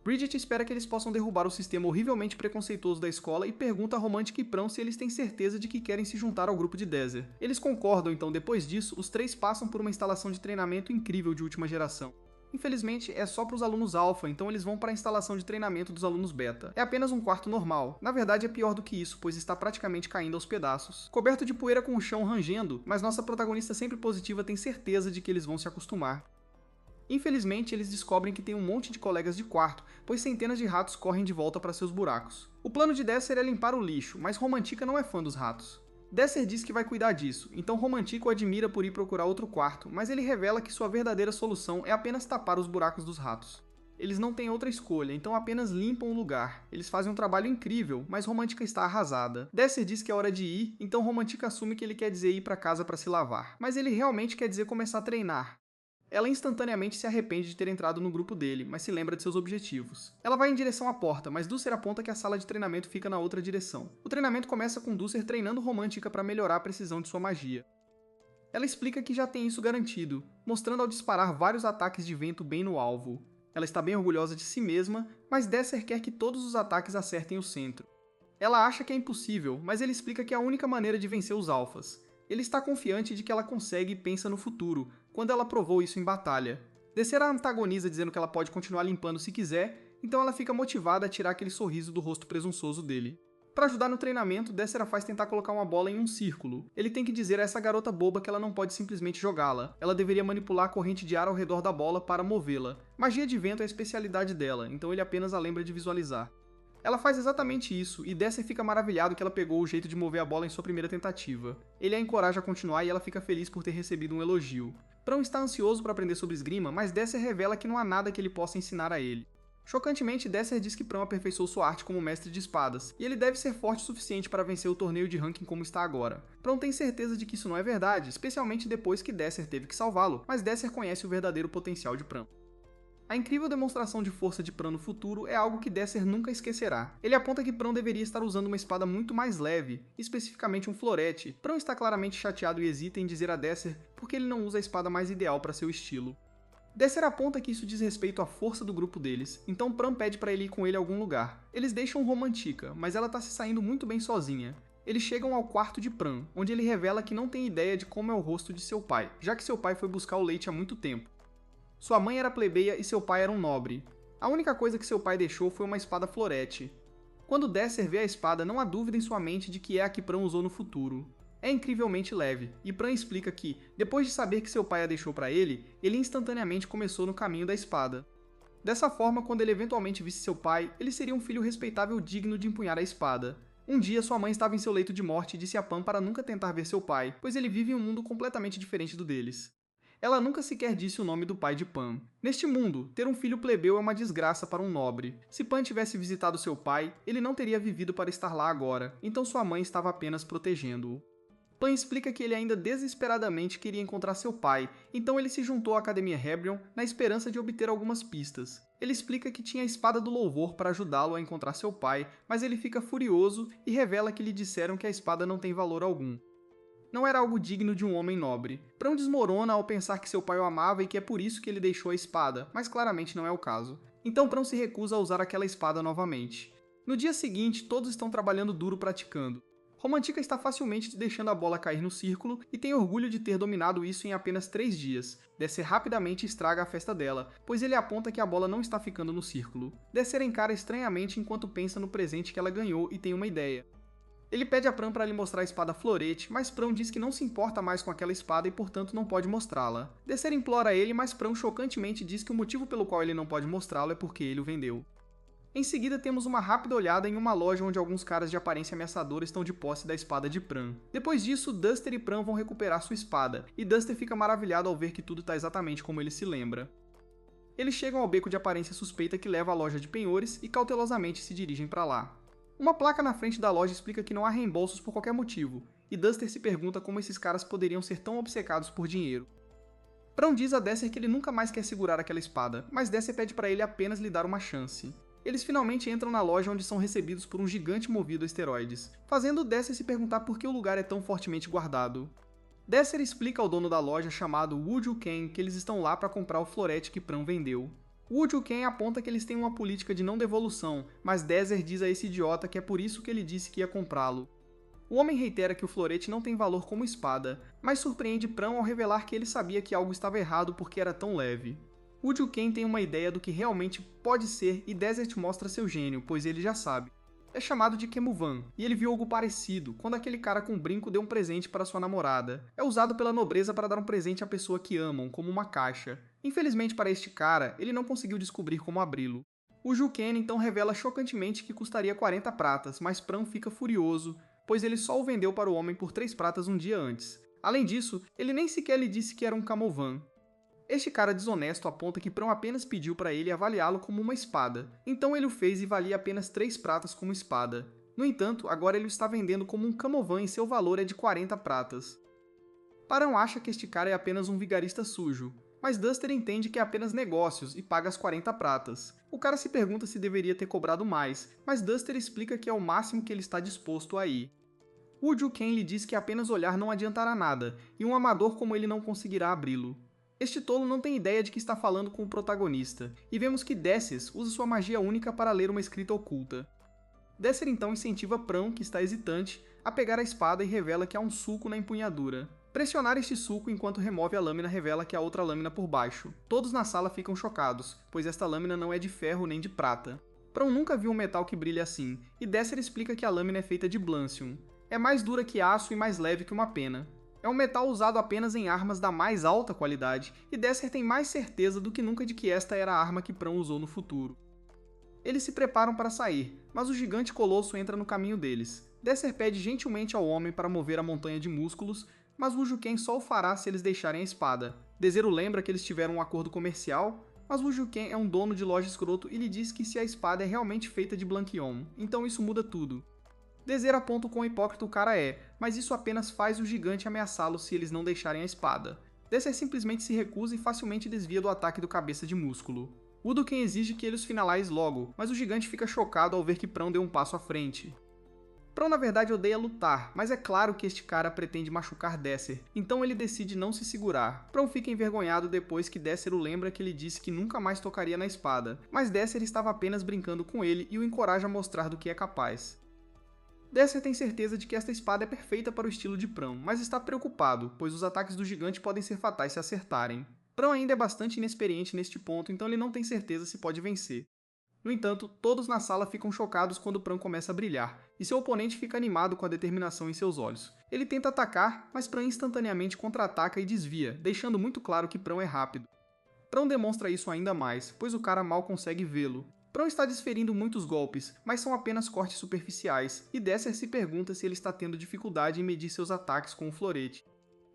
Bridget espera que eles possam derrubar o sistema horrivelmente preconceituoso da escola e pergunta a Romântica e Prão se eles têm certeza de que querem se juntar ao grupo de Desser. Eles concordam, então depois disso, os 3 passam por uma instalação de treinamento incrível de última geração. Infelizmente, é só para os alunos alfa, então eles vão para a instalação de treinamento dos alunos beta. É apenas um quarto normal. Na verdade, é pior do que isso, pois está praticamente caindo aos pedaços. Coberto de poeira com o chão rangendo, mas nossa protagonista sempre positiva tem certeza de que eles vão se acostumar. Infelizmente, eles descobrem que tem um monte de colegas de quarto, pois centenas de ratos correm de volta para seus buracos. O plano de Desser é limpar o lixo, mas Romantica não é fã dos ratos. Desser diz que vai cuidar disso, então Romantica o admira por ir procurar outro quarto, mas ele revela que sua verdadeira solução é apenas tapar os buracos dos ratos. Eles não têm outra escolha, então apenas limpam o lugar. Eles fazem um trabalho incrível, mas Romântica está arrasada. Desser diz que é hora de ir, então Romântica assume que ele quer dizer ir para casa para se lavar. Mas ele realmente quer dizer começar a treinar. Ela instantaneamente se arrepende de ter entrado no grupo dele, mas se lembra de seus objetivos. Ela vai em direção à porta, mas Dusser aponta que a sala de treinamento fica na outra direção. O treinamento começa com Dusser treinando Romântica para melhorar a precisão de sua magia. Ela explica que já tem isso garantido, mostrando ao disparar vários ataques de vento bem no alvo. Ela está bem orgulhosa de si mesma, mas Desser quer que todos os ataques acertem o centro. Ela acha que é impossível, mas ele explica que é a única maneira de vencer os alfas. Ele está confiante de que ela consegue e pensa no futuro, quando ela provou isso em batalha. Desser a antagoniza dizendo que ela pode continuar limpando se quiser, então ela fica motivada a tirar aquele sorriso do rosto presunçoso dele. Para ajudar no treinamento, Desser a faz tentar colocar uma bola em um círculo. Ele tem que dizer a essa garota boba que ela não pode simplesmente jogá-la. Ela deveria manipular a corrente de ar ao redor da bola para movê-la. Magia de vento é a especialidade dela, então ele apenas a lembra de visualizar. Ela faz exatamente isso, e Desser fica maravilhado que ela pegou o jeito de mover a bola em sua primeira tentativa. Ele a encoraja a continuar e ela fica feliz por ter recebido um elogio. Prão está ansioso para aprender sobre esgrima, mas Desser revela que não há nada que ele possa ensinar a ele. Chocantemente, Desser diz que Prão aperfeiçoou sua arte como mestre de espadas, e ele deve ser forte o suficiente para vencer o torneio de ranking como está agora. Prão tem certeza de que isso não é verdade, especialmente depois que Desser teve que salvá-lo, mas Desser conhece o verdadeiro potencial de Prão. A incrível demonstração de força de Prão no futuro é algo que Desser nunca esquecerá. Ele aponta que Prão deveria estar usando uma espada muito mais leve, especificamente um florete. Prão está claramente chateado e hesita em dizer a Desser porque ele não usa a espada mais ideal para seu estilo. Desser aponta que isso diz respeito à força do grupo deles, então Prão pede para ele ir com ele a algum lugar. Eles deixam Romântica, mas ela está se saindo muito bem sozinha. Eles chegam ao quarto de Prão, onde ele revela que não tem ideia de como é o rosto de seu pai, já que seu pai foi buscar o leite há muito tempo. Sua mãe era plebeia e seu pai era um nobre. A única coisa que seu pai deixou foi uma espada florete. Quando Desser vê a espada, não há dúvida em sua mente de que é a que Prão usou no futuro. É incrivelmente leve, e Prão explica que, depois de saber que seu pai a deixou para ele instantaneamente começou no caminho da espada. Dessa forma, quando ele eventualmente visse seu pai, ele seria um filho respeitável digno de empunhar a espada. Um dia, sua mãe estava em seu leito de morte e disse a Pan para nunca tentar ver seu pai, pois ele vive em um mundo completamente diferente do deles. Ela nunca sequer disse o nome do pai de Pan. Neste mundo, ter um filho plebeu é uma desgraça para um nobre. Se Pan tivesse visitado seu pai, ele não teria vivido para estar lá agora, então sua mãe estava apenas protegendo-o. Pan explica que ele ainda desesperadamente queria encontrar seu pai, então ele se juntou à Academia Hebrion na esperança de obter algumas pistas. Ele explica que tinha a Espada do Louvor para ajudá-lo a encontrar seu pai, mas ele fica furioso e revela que lhe disseram que a espada não tem valor algum. Não era algo digno de um homem nobre. Prão desmorona ao pensar que seu pai o amava e que é por isso que ele deixou a espada, mas claramente não é o caso. Então Prão se recusa a usar aquela espada novamente. No dia seguinte, todos estão trabalhando duro praticando. Romântica está facilmente deixando a bola cair no círculo e tem orgulho de ter dominado isso em apenas 3 dias. Desser rapidamente estraga a festa dela, pois ele aponta que a bola não está ficando no círculo. Desser encara estranhamente enquanto pensa no presente que ela ganhou e tem uma ideia. Ele pede a Prão para lhe mostrar a espada florete, mas Prão diz que não se importa mais com aquela espada e portanto não pode mostrá-la. Desser implora ele, mas Prão chocantemente diz que o motivo pelo qual ele não pode mostrá-lo é porque ele o vendeu. Em seguida, temos uma rápida olhada em uma loja onde alguns caras de aparência ameaçadora estão de posse da espada de Prão. Depois disso, Duster e Prão vão recuperar sua espada, e Duster fica maravilhado ao ver que tudo está exatamente como ele se lembra. Eles chegam ao beco de aparência suspeita que leva à loja de penhores e cautelosamente se dirigem para lá. Uma placa na frente da loja explica que não há reembolsos por qualquer motivo, e Duster se pergunta como esses caras poderiam ser tão obcecados por dinheiro. Prão diz a Desser que ele nunca mais quer segurar aquela espada, mas Desser pede para ele apenas lhe dar uma chance. Eles finalmente entram na loja onde são recebidos por um gigante movido a esteroides, fazendo Desser se perguntar por que o lugar é tão fortemente guardado. Desser explica ao dono da loja chamado Wu Ken que eles estão lá para comprar o florete que Prão vendeu. Wu Ken aponta que eles têm uma política de não devolução, mas Desser diz a esse idiota que é por isso que ele disse que ia comprá-lo. O homem reitera que o florete não tem valor como espada, mas surpreende Prão ao revelar que ele sabia que algo estava errado porque era tão leve. Wu Ken tem uma ideia do que realmente pode ser e Desert mostra seu gênio, pois ele já sabe. É chamado de Kemuvan, e ele viu algo parecido quando aquele cara com brinco deu um presente para sua namorada. É usado pela nobreza para dar um presente à pessoa que amam, como uma caixa. Infelizmente para este cara, ele não conseguiu descobrir como abri-lo. O Ken então revela chocantemente que custaria 40 pratas, mas Prão fica furioso, pois ele só o vendeu para o homem por 3 pratas um dia antes. Além disso, ele nem sequer lhe disse que era um Camovan. Este cara desonesto aponta que Prão apenas pediu para ele avaliá-lo como uma espada, então ele o fez e valia apenas 3 pratas como espada. No entanto, agora ele o está vendendo como um camovan e seu valor é de 40 pratas. Parão acha que este cara é apenas um vigarista sujo, mas Duster entende que é apenas negócios e paga as 40 pratas. O cara se pergunta se deveria ter cobrado mais, mas Duster explica que é o máximo que ele está disposto a ir. Woo Ken lhe diz que apenas olhar não adiantará nada, e um amador como ele não conseguirá abri-lo. Este tolo não tem ideia de que está falando com o protagonista, e vemos que Desses usa sua magia única para ler uma escrita oculta. Desser então incentiva Prão, que está hesitante, a pegar a espada e revela que há um sulco na empunhadura. Pressionar este sulco enquanto remove a lâmina revela que há outra lâmina por baixo. Todos na sala ficam chocados, pois esta lâmina não é de ferro nem de prata. Prão nunca viu um metal que brilha assim, e Desser explica que a lâmina é feita de Blancium. É mais dura que aço e mais leve que uma pena. É um metal usado apenas em armas da mais alta qualidade, e Desser tem mais certeza do que nunca de que esta era a arma que Prão usou no futuro. Eles se preparam para sair, mas o gigante colosso entra no caminho deles. Desser pede gentilmente ao homem para mover a montanha de músculos, mas Woo Ken só o fará se eles deixarem a espada. Desero lembra que eles tiveram um acordo comercial, mas Woo Ken é um dono de loja escroto e lhe diz que se a espada é realmente feita de Blanquion, então isso muda tudo. Desero aponta o quão hipócrita o cara é, mas isso apenas faz o gigante ameaçá-lo se eles não deixarem a espada. Desser simplesmente se recusa e facilmente desvia do ataque do cabeça de músculo. Woo Ken exige que ele os finalize logo, mas o gigante fica chocado ao ver que Prão deu um passo à frente. Prão na verdade odeia lutar, mas é claro que este cara pretende machucar Desser, então ele decide não se segurar. Prão fica envergonhado depois que Desser o lembra que ele disse que nunca mais tocaria na espada, mas Desser estava apenas brincando com ele e o encoraja a mostrar do que é capaz. Desser tem certeza de que esta espada é perfeita para o estilo de Prão, mas está preocupado, pois os ataques do gigante podem ser fatais se acertarem. Prão ainda é bastante inexperiente neste ponto, então ele não tem certeza se pode vencer. No entanto, todos na sala ficam chocados quando Prão começa a brilhar, e seu oponente fica animado com a determinação em seus olhos. Ele tenta atacar, mas Prão instantaneamente contra-ataca e desvia, deixando muito claro que Prão é rápido. Prão demonstra isso ainda mais, pois o cara mal consegue vê-lo. Prão está desferindo muitos golpes, mas são apenas cortes superficiais, e Desser se pergunta se ele está tendo dificuldade em medir seus ataques com o florete.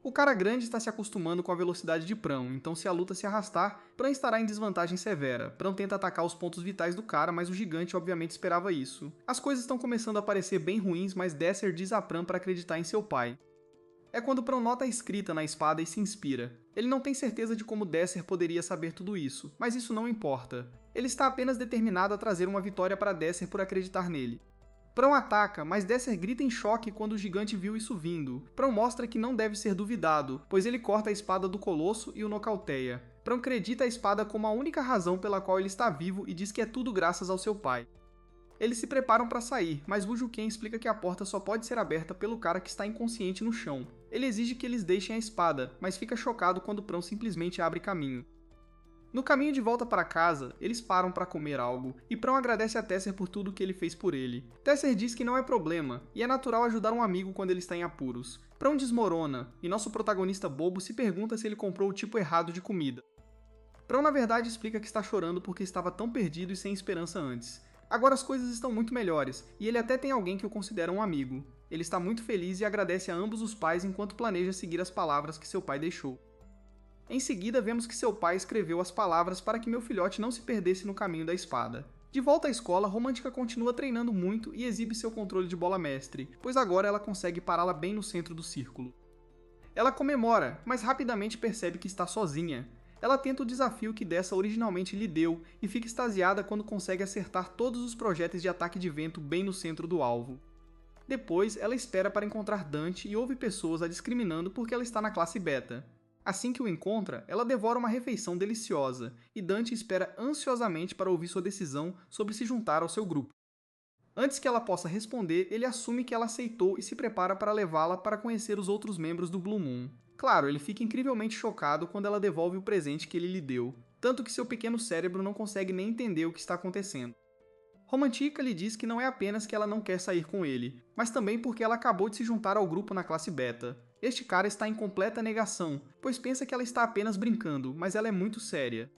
O cara grande está se acostumando com a velocidade de Prão, então se a luta se arrastar, Prão estará em desvantagem severa. Prão tenta atacar os pontos vitais do cara, mas o gigante obviamente esperava isso. As coisas estão começando a parecer bem ruins, mas Desser diz a Prão para acreditar em seu pai. É quando Prão nota a escrita na espada e se inspira. Ele não tem certeza de como Desser poderia saber tudo isso, mas isso não importa. Ele está apenas determinado a trazer uma vitória para Desser por acreditar nele. Prão ataca, mas Desser grita em choque quando o gigante viu isso vindo. Prão mostra que não deve ser duvidado, pois ele corta a espada do colosso e o nocauteia. Prão acredita a espada como a única razão pela qual ele está vivo e diz que é tudo graças ao seu pai. Eles se preparam para sair, mas Woo Ken explica que a porta só pode ser aberta pelo cara que está inconsciente no chão. Ele exige que eles deixem a espada, mas fica chocado quando Prão simplesmente abre caminho. No caminho de volta para casa, eles param para comer algo, e Prão agradece a Tesser por tudo que ele fez por ele. Tesser diz que não é problema, e é natural ajudar um amigo quando ele está em apuros. Prão desmorona, e nosso protagonista bobo se pergunta se ele comprou o tipo errado de comida. Prão na verdade explica que está chorando porque estava tão perdido e sem esperança antes. Agora as coisas estão muito melhores, e ele até tem alguém que o considera um amigo. Ele está muito feliz e agradece a ambos os pais enquanto planeja seguir as palavras que seu pai deixou. Em seguida, vemos que seu pai escreveu as palavras para que meu filhote não se perdesse no caminho da espada. De volta à escola, Romântica continua treinando muito e exibe seu controle de bola mestre, pois agora ela consegue pará-la bem no centro do círculo. Ela comemora, mas rapidamente percebe que está sozinha. Ela tenta o desafio que Dessa originalmente lhe deu e fica extasiada quando consegue acertar todos os projéteis de ataque de vento bem no centro do alvo. Depois, ela espera para encontrar Dante e ouve pessoas a discriminando porque ela está na classe beta. Assim que o encontra, ela devora uma refeição deliciosa, e Dante espera ansiosamente para ouvir sua decisão sobre se juntar ao seu grupo. Antes que ela possa responder, ele assume que ela aceitou e se prepara para levá-la para conhecer os outros membros do Blue Moon. Claro, ele fica incrivelmente chocado quando ela devolve o presente que ele lhe deu, tanto que seu pequeno cérebro não consegue nem entender o que está acontecendo. Romantica lhe diz que não é apenas que ela não quer sair com ele, mas também porque ela acabou de se juntar ao grupo na classe beta. Este cara está em completa negação, pois pensa que ela está apenas brincando, mas ela é muito séria.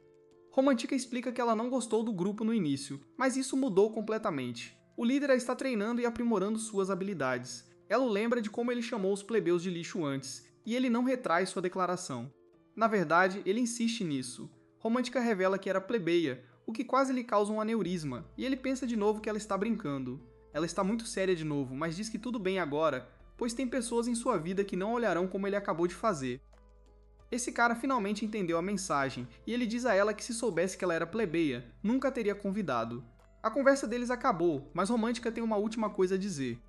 Romantica explica que ela não gostou do grupo no início, mas isso mudou completamente. O líder a está treinando e aprimorando suas habilidades. Ela o lembra de como ele chamou os plebeus de lixo antes, e ele não retrai sua declaração. Na verdade, ele insiste nisso. Romântica revela que era plebeia, o que quase lhe causa um aneurisma, e ele pensa de novo que ela está brincando. Ela está muito séria de novo, mas diz que tudo bem agora, pois tem pessoas em sua vida que não olharão como ele acabou de fazer. Esse cara finalmente entendeu a mensagem, e ele diz a ela que se soubesse que ela era plebeia, nunca a teria convidado. A conversa deles acabou, mas Romântica tem uma última coisa a dizer.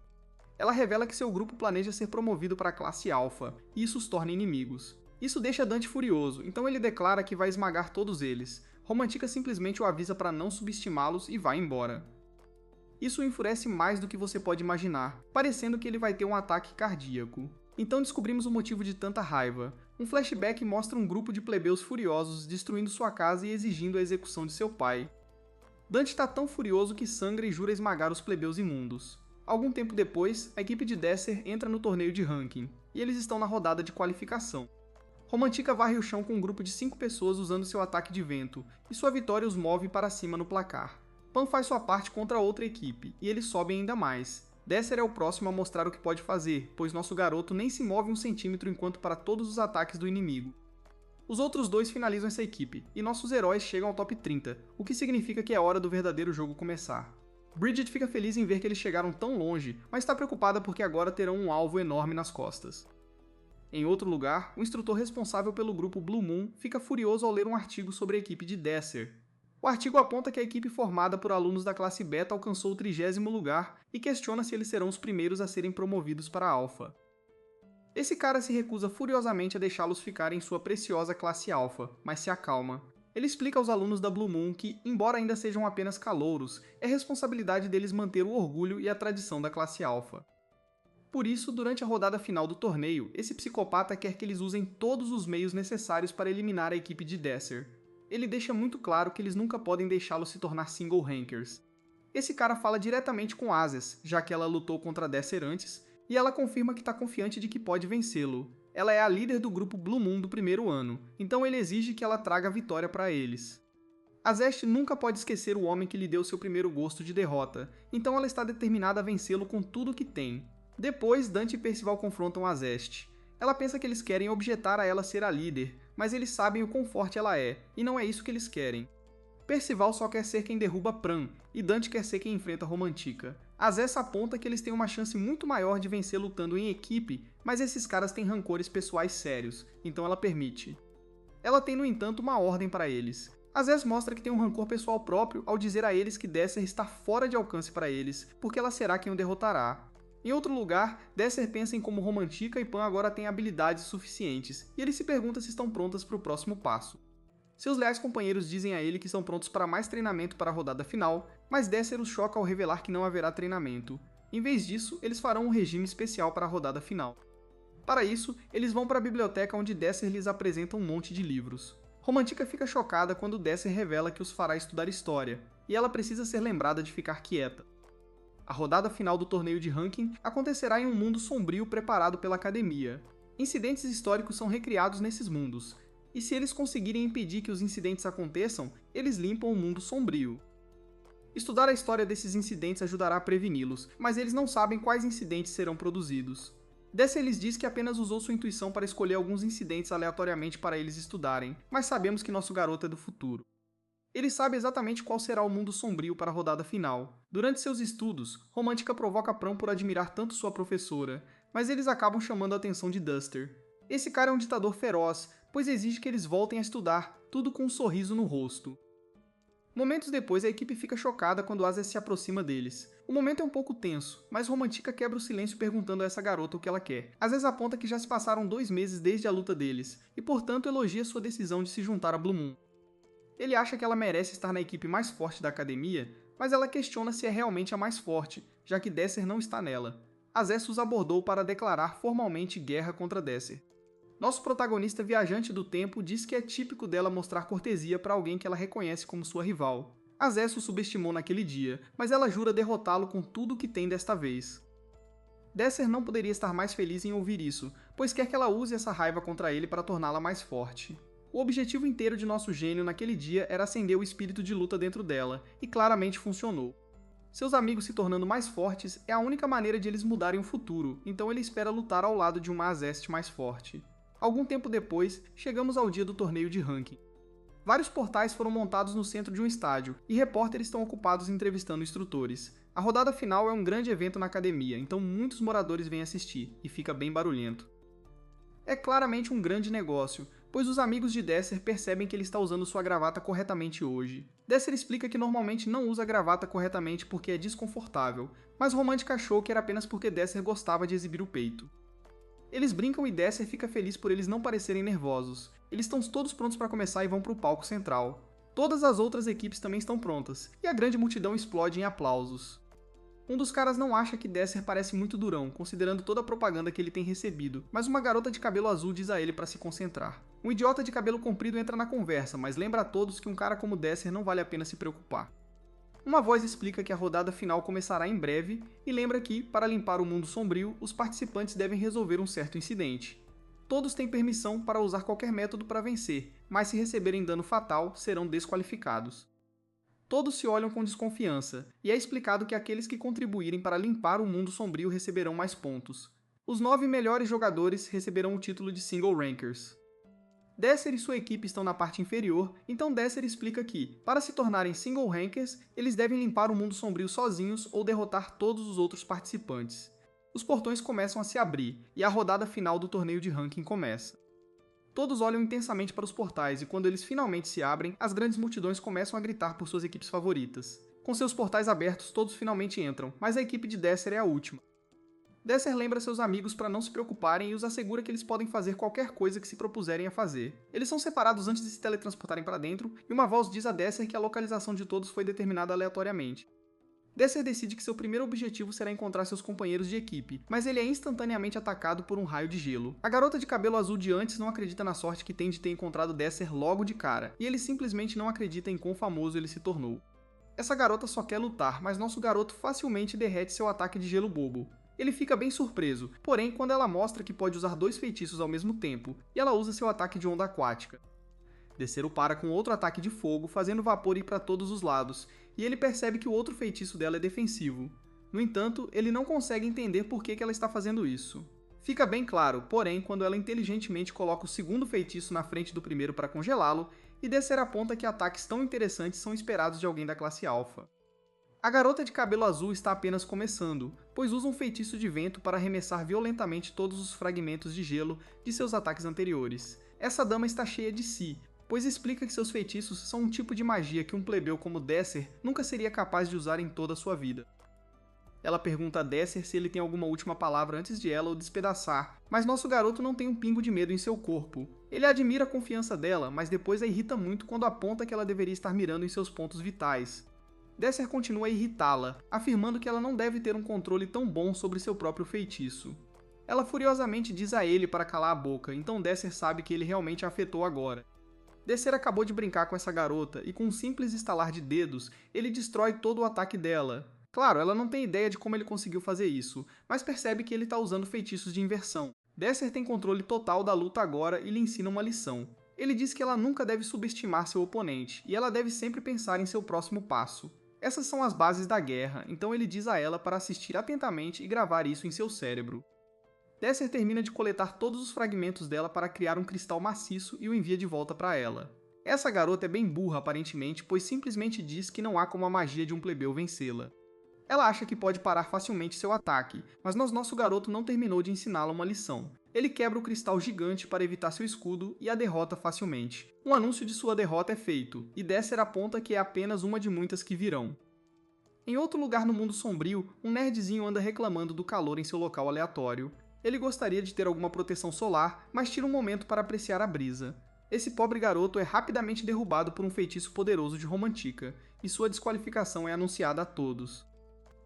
Ela revela que seu grupo planeja ser promovido para a classe Alpha, e isso os torna inimigos. Isso deixa Dante furioso, então ele declara que vai esmagar todos eles. Romântica simplesmente o avisa para não subestimá-los e vai embora. Isso o enfurece mais do que você pode imaginar, parecendo que ele vai ter um ataque cardíaco. Então descobrimos o motivo de tanta raiva. Um flashback mostra um grupo de plebeus furiosos destruindo sua casa e exigindo a execução de seu pai. Dante está tão furioso que sangra e jura esmagar os plebeus imundos. Algum tempo depois, a equipe de Desser entra no torneio de ranking, e eles estão na rodada de qualificação. Romântica varre o chão com um grupo de 5 pessoas usando seu ataque de vento, e sua vitória os move para cima no placar. Pan faz sua parte contra outra equipe, e eles sobem ainda mais. Desser é o próximo a mostrar o que pode fazer, pois nosso garoto nem se move um centímetro enquanto para todos os ataques do inimigo. Os outros dois finalizam essa equipe, e nossos heróis chegam ao top 30, o que significa que é hora do verdadeiro jogo começar. Bridget fica feliz em ver que eles chegaram tão longe, mas está preocupada porque agora terão um alvo enorme nas costas. Em outro lugar, o instrutor responsável pelo grupo Blue Moon fica furioso ao ler um artigo sobre a equipe de Desser. O artigo aponta que a equipe formada por alunos da classe Beta alcançou o 30º lugar e questiona se eles serão os primeiros a serem promovidos para a Alpha. Esse cara se recusa furiosamente a deixá-los ficarem em sua preciosa classe Alpha, mas se acalma. Ele explica aos alunos da Blue Moon que, embora ainda sejam apenas calouros, é responsabilidade deles manter o orgulho e a tradição da classe Alpha. Por isso, durante a rodada final do torneio, esse psicopata quer que eles usem todos os meios necessários para eliminar a equipe de Desser. Ele deixa muito claro que eles nunca podem deixá-lo se tornar single rankers. Esse cara fala diretamente com Azes, já que ela lutou contra Desser antes, e ela confirma que está confiante de que pode vencê-lo. Ela é a líder do grupo Blue Moon do primeiro ano, então ele exige que ela traga a vitória para eles. Azeste nunca pode esquecer o homem que lhe deu seu primeiro gosto de derrota, então ela está determinada a vencê-lo com tudo o que tem. Depois, Dante e Percival confrontam Azeste. Ela pensa que eles querem objetar a ela ser a líder, mas eles sabem o quão forte ela é, e não é isso que eles querem. Percival só quer ser quem derruba Pran, e Dante quer ser quem enfrenta Romantica. Azeste aponta que eles têm uma chance muito maior de vencer lutando em equipe, mas esses caras têm rancores pessoais sérios, então ela permite. Ela tem, no entanto, uma ordem para eles. Azeste mostra que tem um rancor pessoal próprio ao dizer a eles que Desser está fora de alcance para eles, porque ela será quem o derrotará. Em outro lugar, Desser pensa em como Romantica e Pan agora têm habilidades suficientes, e ele se pergunta se estão prontas para o próximo passo. Seus leais companheiros dizem a ele que estão prontos para mais treinamento para a rodada final, mas Desser os choca ao revelar que não haverá treinamento. Em vez disso, eles farão um regime especial para a rodada final. Para isso, eles vão para a biblioteca onde Desser lhes apresenta um monte de livros. Romantica fica chocada quando Desser revela que os fará estudar história, e ela precisa ser lembrada de ficar quieta. A rodada final do torneio de ranking acontecerá em um mundo sombrio preparado pela academia. Incidentes históricos são recriados nesses mundos, e se eles conseguirem impedir que os incidentes aconteçam, eles limpam o mundo sombrio. Estudar a história desses incidentes ajudará a preveni-los, mas eles não sabem quais incidentes serão produzidos. Desser lhes diz que apenas usou sua intuição para escolher alguns incidentes aleatoriamente para eles estudarem, mas sabemos que nosso garoto é do futuro. Ele sabe exatamente qual será o mundo sombrio para a rodada final. Durante seus estudos, Romantica provoca Pran por admirar tanto sua professora, mas eles acabam chamando a atenção de Duster. Esse cara é um ditador feroz, pois exige que eles voltem a estudar, tudo com um sorriso no rosto. Momentos depois, a equipe fica chocada quando Azes se aproxima deles. O momento é um pouco tenso, mas Romantica quebra o silêncio perguntando a essa garota o que ela quer. Azes aponta que já se passaram 2 meses desde a luta deles, e portanto elogia sua decisão de se juntar a Blue Moon. Ele acha que ela merece estar na equipe mais forte da academia, mas ela questiona se é realmente a mais forte, já que Desser não está nela. Azes os abordou para declarar formalmente guerra contra Desser. Nosso protagonista viajante do tempo diz que é típico dela mostrar cortesia para alguém que ela reconhece como sua rival. Azes o subestimou naquele dia, mas ela jura derrotá-lo com tudo o que tem desta vez. Desser não poderia estar mais feliz em ouvir isso, pois quer que ela use essa raiva contra ele para torná-la mais forte. O objetivo inteiro de nosso gênio naquele dia era acender o espírito de luta dentro dela, e claramente funcionou. Seus amigos se tornando mais fortes é a única maneira de eles mudarem o futuro, então ele espera lutar ao lado de uma Azeste mais forte. Algum tempo depois, chegamos ao dia do torneio de ranking. Vários portais foram montados no centro de um estádio, e repórteres estão ocupados entrevistando instrutores. A rodada final é um grande evento na academia, então muitos moradores vêm assistir, e fica bem barulhento. É claramente um grande negócio, pois os amigos de Desser percebem que ele está usando sua gravata corretamente hoje. Desser explica que normalmente não usa a gravata corretamente porque é desconfortável, mas Romântica achou que era apenas porque Desser gostava de exibir o peito. Eles brincam e Desser fica feliz por eles não parecerem nervosos. Eles estão todos prontos para começar e vão para o palco central. Todas as outras equipes também estão prontas, e a grande multidão explode em aplausos. Um dos caras não acha que Desser parece muito durão, considerando toda a propaganda que ele tem recebido, mas uma garota de cabelo azul diz a ele para se concentrar. Um idiota de cabelo comprido entra na conversa, mas lembra a todos que um cara como Desser não vale a pena se preocupar. Uma voz explica que a rodada final começará em breve e lembra que, para limpar o mundo sombrio, os participantes devem resolver um certo incidente. Todos têm permissão para usar qualquer método para vencer, mas se receberem dano fatal, serão desqualificados. Todos se olham com desconfiança, e é explicado que aqueles que contribuírem para limpar o mundo sombrio receberão mais pontos. Os 9 melhores jogadores receberão o título de Single Rankers. Desser e sua equipe estão na parte inferior, então Desser explica que, para se tornarem Single Rankers, eles devem limpar o mundo sombrio sozinhos ou derrotar todos os outros participantes. Os portões começam a se abrir, e a rodada final do torneio de ranking começa. Todos olham intensamente para os portais e quando eles finalmente se abrem, as grandes multidões começam a gritar por suas equipes favoritas. Com seus portais abertos, todos finalmente entram, mas a equipe de Desser é a última. Desser lembra seus amigos para não se preocuparem e os assegura que eles podem fazer qualquer coisa que se propuserem a fazer. Eles são separados antes de se teletransportarem para dentro, e uma voz diz a Desser que a localização de todos foi determinada aleatoriamente. Desser decide que seu primeiro objetivo será encontrar seus companheiros de equipe, mas ele é instantaneamente atacado por um raio de gelo. A garota de cabelo azul de antes não acredita na sorte que tem de ter encontrado Desser logo de cara, e ele simplesmente não acredita em quão famoso ele se tornou. Essa garota só quer lutar, mas nosso garoto facilmente derrete seu ataque de gelo bobo. Ele fica bem surpreso, porém quando ela mostra que pode usar 2 feitiços ao mesmo tempo, e ela usa seu ataque de onda aquática. Desser o para com outro ataque de fogo, fazendo o vapor ir para todos os lados, e ele percebe que o outro feitiço dela é defensivo. No entanto, ele não consegue entender por que ela está fazendo isso. Fica bem claro, porém, quando ela inteligentemente coloca o segundo feitiço na frente do primeiro para congelá-lo, e Desser aponta que ataques tão interessantes são esperados de alguém da classe alfa. A garota de cabelo azul está apenas começando, pois usa um feitiço de vento para arremessar violentamente todos os fragmentos de gelo de seus ataques anteriores. Essa dama está cheia de si, pois explica que seus feitiços são um tipo de magia que um plebeu como Desser nunca seria capaz de usar em toda a sua vida. Ela pergunta a Desser se ele tem alguma última palavra antes de ela o despedaçar, mas nosso garoto não tem um pingo de medo em seu corpo. Ele admira a confiança dela, mas depois a irrita muito quando aponta que ela deveria estar mirando em seus pontos vitais. Desser continua a irritá-la, afirmando que ela não deve ter um controle tão bom sobre seu próprio feitiço. Ela furiosamente diz a ele para calar a boca, então Desser sabe que ele realmente a afetou agora. Desser acabou de brincar com essa garota e com um simples estalar de dedos, ele destrói todo o ataque dela. Claro, ela não tem ideia de como ele conseguiu fazer isso, mas percebe que ele está usando feitiços de inversão. Desser tem controle total da luta agora e lhe ensina uma lição. Ele diz que ela nunca deve subestimar seu oponente, e ela deve sempre pensar em seu próximo passo. Essas são as bases da guerra, então ele diz a ela para assistir atentamente e gravar isso em seu cérebro. Desser termina de coletar todos os fragmentos dela para criar um cristal maciço e o envia de volta para ela. Essa garota é bem burra aparentemente, pois simplesmente diz que não há como a magia de um plebeu vencê-la. Ela acha que pode parar facilmente seu ataque, mas nosso garoto não terminou de ensiná-la uma lição. Ele quebra o cristal gigante para evitar seu escudo e a derrota facilmente. Um anúncio de sua derrota é feito, e Desser aponta que é apenas uma de muitas que virão. Em outro lugar no mundo sombrio, um nerdzinho anda reclamando do calor em seu local aleatório. Ele gostaria de ter alguma proteção solar, mas tira um momento para apreciar a brisa. Esse pobre garoto é rapidamente derrubado por um feitiço poderoso de Romantica, e sua desqualificação é anunciada a todos.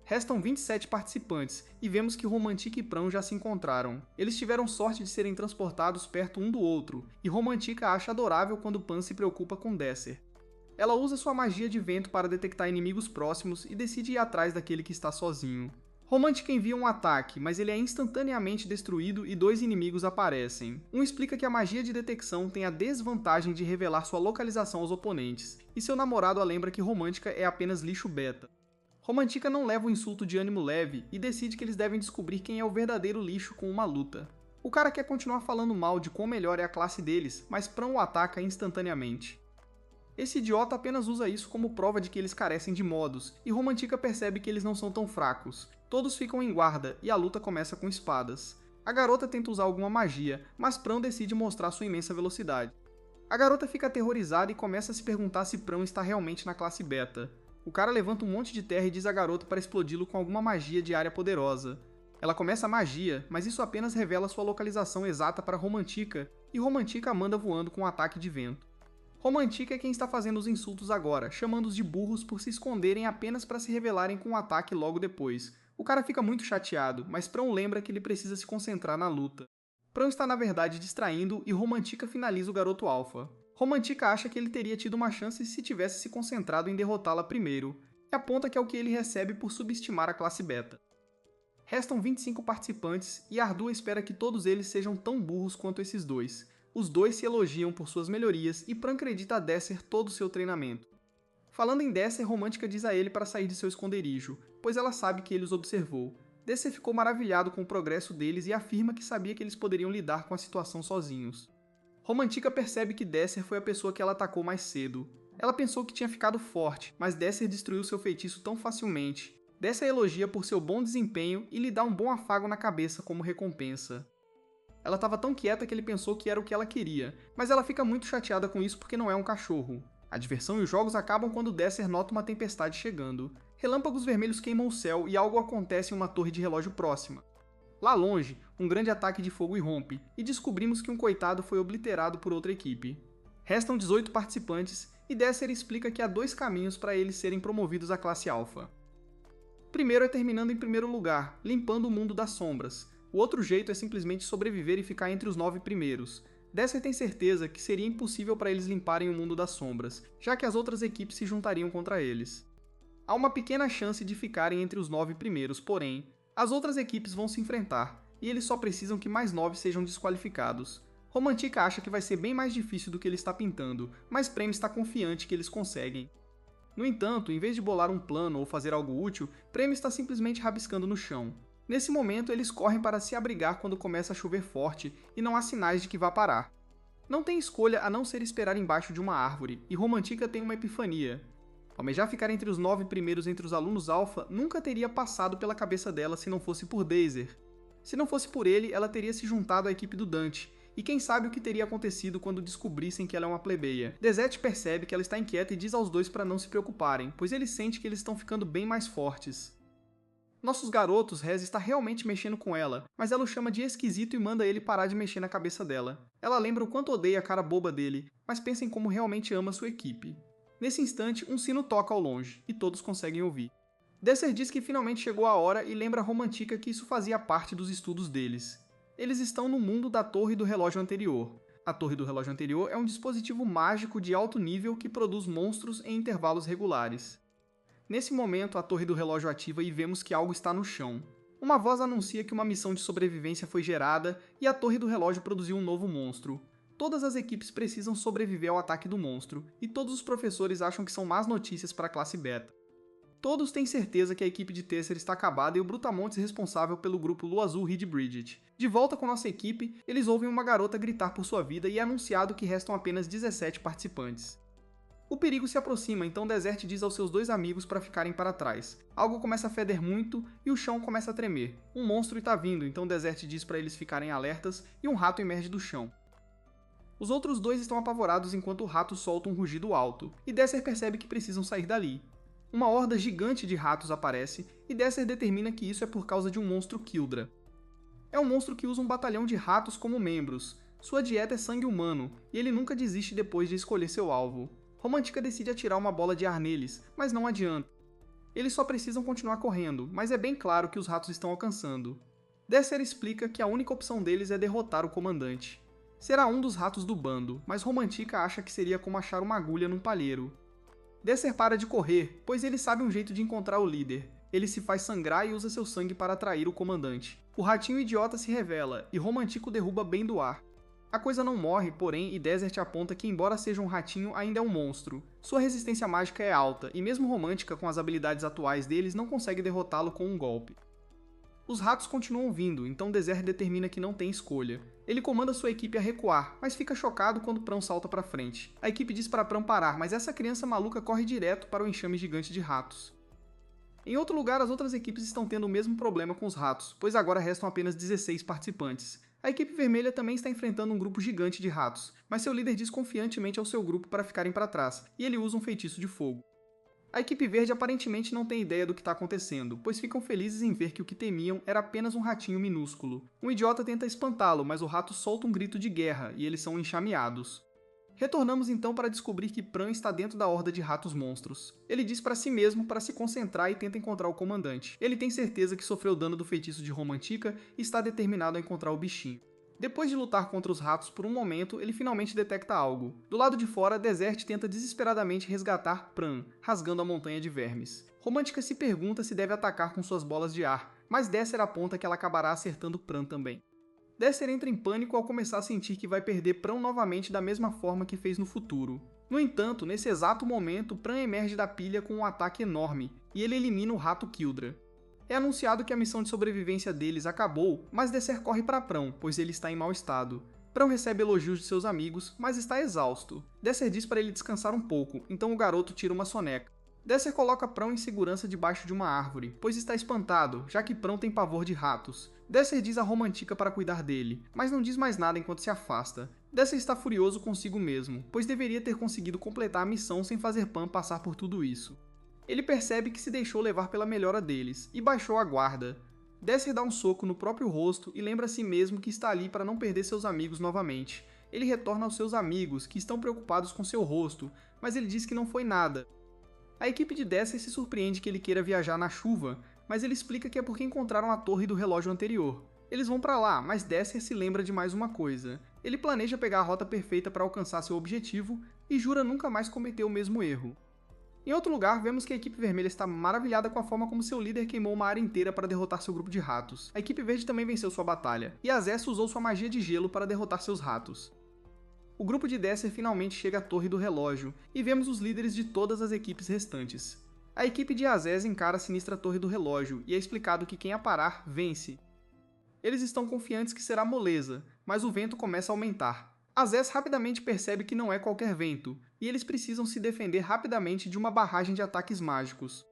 Restam 27 participantes, e vemos que Romantica e Prão já se encontraram. Eles tiveram sorte de serem transportados perto um do outro, e Romantica acha adorável quando Pan se preocupa com Desser. Ela usa sua magia de vento para detectar inimigos próximos e decide ir atrás daquele que está sozinho. Romantica envia um ataque, mas ele é instantaneamente destruído e 2 inimigos aparecem. Um explica que a magia de detecção tem a desvantagem de revelar sua localização aos oponentes, e seu namorado a lembra que Romântica é apenas lixo beta. Romantica não leva o insulto de ânimo leve e decide que eles devem descobrir quem é o verdadeiro lixo com uma luta. O cara quer continuar falando mal de quão melhor é a classe deles, mas Pran o ataca instantaneamente. Esse idiota apenas usa isso como prova de que eles carecem de modos, e Romantica percebe que eles não são tão fracos. Todos ficam em guarda, e a luta começa com espadas. A garota tenta usar alguma magia, mas Pran decide mostrar sua imensa velocidade. A garota fica aterrorizada e começa a se perguntar se Pran está realmente na classe beta. O cara levanta um monte de terra e diz à garota para explodi-lo com alguma magia de área poderosa. Ela começa a magia, mas isso apenas revela sua localização exata para Romantica, e Romantica a manda voando com um ataque de vento. Romantica é quem está fazendo os insultos agora, chamando-os de burros por se esconderem apenas para se revelarem com um ataque logo depois. O cara fica muito chateado, mas Pran lembra que ele precisa se concentrar na luta. Pran está na verdade distraindo e Romantica finaliza o garoto alfa. Romantica acha que ele teria tido uma chance se tivesse se concentrado em derrotá-la primeiro, e aponta que é o que ele recebe por subestimar a classe beta. Restam 25 participantes e Ardua espera que todos eles sejam tão burros quanto esses dois. Os dois se elogiam por suas melhorias e Pran acredita a Desser todo o seu treinamento. Falando em Desser, Romântica diz a ele para sair de seu esconderijo, pois ela sabe que ele os observou. Desser ficou maravilhado com o progresso deles e afirma que sabia que eles poderiam lidar com a situação sozinhos. Romântica percebe que Desser foi a pessoa que ela atacou mais cedo. Ela pensou que tinha ficado forte, mas Desser destruiu seu feitiço tão facilmente. Desser elogia por seu bom desempenho e lhe dá um bom afago na cabeça como recompensa. Ela estava tão quieta que ele pensou que era o que ela queria, mas ela fica muito chateada com isso porque não é um cachorro. A diversão e os jogos acabam quando Desser nota uma tempestade chegando. Relâmpagos vermelhos queimam o céu e algo acontece em uma torre de relógio próxima. Lá longe, um grande ataque de fogo irrompe, e descobrimos que um coitado foi obliterado por outra equipe. Restam 18 participantes, e Desser explica que há 2 caminhos para eles serem promovidos à classe alfa. O primeiro é terminando em primeiro lugar, limpando o mundo das sombras. O outro jeito é simplesmente sobreviver e ficar entre os 9 primeiros. Desser tem certeza que seria impossível para eles limparem o mundo das sombras, já que as outras equipes se juntariam contra eles. Há uma pequena chance de ficarem entre os 9 primeiros, porém, as outras equipes vão se enfrentar, e eles só precisam que mais 9 sejam desqualificados. Romantica acha que vai ser bem mais difícil do que ele está pintando, mas Prem está confiante que eles conseguem. No entanto, em vez de bolar um plano ou fazer algo útil, Prem está simplesmente rabiscando no chão. Nesse momento, eles correm para se abrigar quando começa a chover forte e não há sinais de que vá parar. Não tem escolha a não ser esperar embaixo de uma árvore, e Romantica tem uma epifania. Almejar ficar entre os 9 primeiros entre os alunos alfa nunca teria passado pela cabeça dela se não fosse por Desser. Se não fosse por ele, ela teria se juntado à equipe do Dante, e quem sabe o que teria acontecido quando descobrissem que ela é uma plebeia. Desert percebe que ela está inquieta e diz aos dois para não se preocuparem, pois ele sente que eles estão ficando bem mais fortes. Nossos garotos, Rez está realmente mexendo com ela, mas ela o chama de esquisito e manda ele parar de mexer na cabeça dela. Ela lembra o quanto odeia a cara boba dele, mas pensa em como realmente ama sua equipe. Nesse instante, um sino toca ao longe, e todos conseguem ouvir. Desser diz que finalmente chegou a hora e lembra a Romantica que isso fazia parte dos estudos deles. Eles estão no mundo da Torre do Relógio Anterior. A Torre do Relógio Anterior é um dispositivo mágico de alto nível que produz monstros em intervalos regulares. Nesse momento, a torre do relógio ativa e vemos que algo está no chão. Uma voz anuncia que uma missão de sobrevivência foi gerada e a torre do relógio produziu um novo monstro. Todas as equipes precisam sobreviver ao ataque do monstro, e todos os professores acham que são más notícias para a classe beta. Todos têm certeza que a equipe de Tesser está acabada e o Brutamontes é responsável pelo grupo Lua Azul Reed Bridget. De volta com nossa equipe, eles ouvem uma garota gritar por sua vida e é anunciado que restam apenas 17 participantes. O perigo se aproxima, então Desert diz aos seus 2 amigos para ficarem para trás. Algo começa a feder muito e o chão começa a tremer. Um monstro está vindo, então Desert diz para eles ficarem alertas e um rato emerge do chão. Os outros 2 estão apavorados enquanto o rato solta um rugido alto, e Desser percebe que precisam sair dali. Uma horda gigante de ratos aparece, e Desser determina que isso é por causa de um monstro Kildra. É um monstro que usa um batalhão de ratos como membros. Sua dieta é sangue humano, e ele nunca desiste depois de escolher seu alvo. Romantica decide atirar uma bola de ar neles, mas não adianta. Eles só precisam continuar correndo, mas é bem claro que os ratos estão alcançando. Desser explica que a única opção deles é derrotar o comandante. Será um dos ratos do bando, mas Romantica acha que seria como achar uma agulha num palheiro. Desser para de correr, pois ele sabe um jeito de encontrar o líder. Ele se faz sangrar e usa seu sangue para atrair o comandante. O ratinho idiota se revela, e Romantico derruba bem do ar. A coisa não morre, porém, e Desert aponta que embora seja um ratinho, ainda é um monstro. Sua resistência mágica é alta, e mesmo Romântica, com as habilidades atuais deles, não consegue derrotá-lo com um golpe. Os ratos continuam vindo, então Desert determina que não tem escolha. Ele comanda sua equipe a recuar, mas fica chocado quando Prão salta para frente. A equipe diz para Prão parar, mas essa criança maluca corre direto para o enxame gigante de ratos. Em outro lugar, as outras equipes estão tendo o mesmo problema com os ratos, pois agora restam apenas 16 participantes. A equipe vermelha também está enfrentando um grupo gigante de ratos, mas seu líder diz confiantemente ao seu grupo para ficarem para trás, e ele usa um feitiço de fogo. A equipe verde aparentemente não tem ideia do que está acontecendo, pois ficam felizes em ver que o que temiam era apenas um ratinho minúsculo. Um idiota tenta espantá-lo, mas o rato solta um grito de guerra e eles são enxameados. Retornamos então para descobrir que Pran está dentro da horda de ratos monstros. Ele diz para si mesmo para se concentrar e tenta encontrar o comandante. Ele tem certeza que sofreu dano do feitiço de Romantica e está determinado a encontrar o bichinho. Depois de lutar contra os ratos por um momento, ele finalmente detecta algo. Do lado de fora, Desert tenta desesperadamente resgatar Pran, rasgando a montanha de vermes. Romântica se pergunta se deve atacar com suas bolas de ar, mas Desser aponta que ela acabará acertando Pran também. Desser entra em pânico ao começar a sentir que vai perder Pran novamente da mesma forma que fez no futuro. No entanto, nesse exato momento, Pran emerge da pilha com um ataque enorme, e ele elimina o rato Kildra. É anunciado que a missão de sobrevivência deles acabou, mas Desser corre para Prão, pois ele está em mau estado. Prão recebe elogios de seus amigos, mas está exausto. Desser diz para ele descansar um pouco, então o garoto tira uma soneca. Desser coloca Prão em segurança debaixo de uma árvore, pois está espantado, já que Prão tem pavor de ratos. Desser diz a Romantica para cuidar dele, mas não diz mais nada enquanto se afasta. Desser está furioso consigo mesmo, pois deveria ter conseguido completar a missão sem fazer Pan passar por tudo isso. Ele percebe que se deixou levar pela melhora deles, e baixou a guarda. Desser dá um soco no próprio rosto e lembra a si mesmo que está ali para não perder seus amigos novamente. Ele retorna aos seus amigos, que estão preocupados com seu rosto, mas ele diz que não foi nada. A equipe de Desser se surpreende que ele queira viajar na chuva, mas ele explica que é porque encontraram a torre do relógio anterior. Eles vão para lá, mas Desser se lembra de mais uma coisa. Ele planeja pegar a rota perfeita para alcançar seu objetivo e jura nunca mais cometer o mesmo erro. Em outro lugar, vemos que a equipe vermelha está maravilhada com a forma como seu líder queimou uma área inteira para derrotar seu grupo de ratos. A equipe verde também venceu sua batalha, e Azess usou sua magia de gelo para derrotar seus ratos. O grupo de Desser finalmente chega à torre do relógio, e vemos os líderes de todas as equipes restantes. A equipe de Azess encara a sinistra torre do relógio, e é explicado que quem a parar, vence. Eles estão confiantes que será moleza, mas o vento começa a aumentar. Azess rapidamente percebe que não é qualquer vento, e eles precisam se defender rapidamente de uma barragem de ataques mágicos.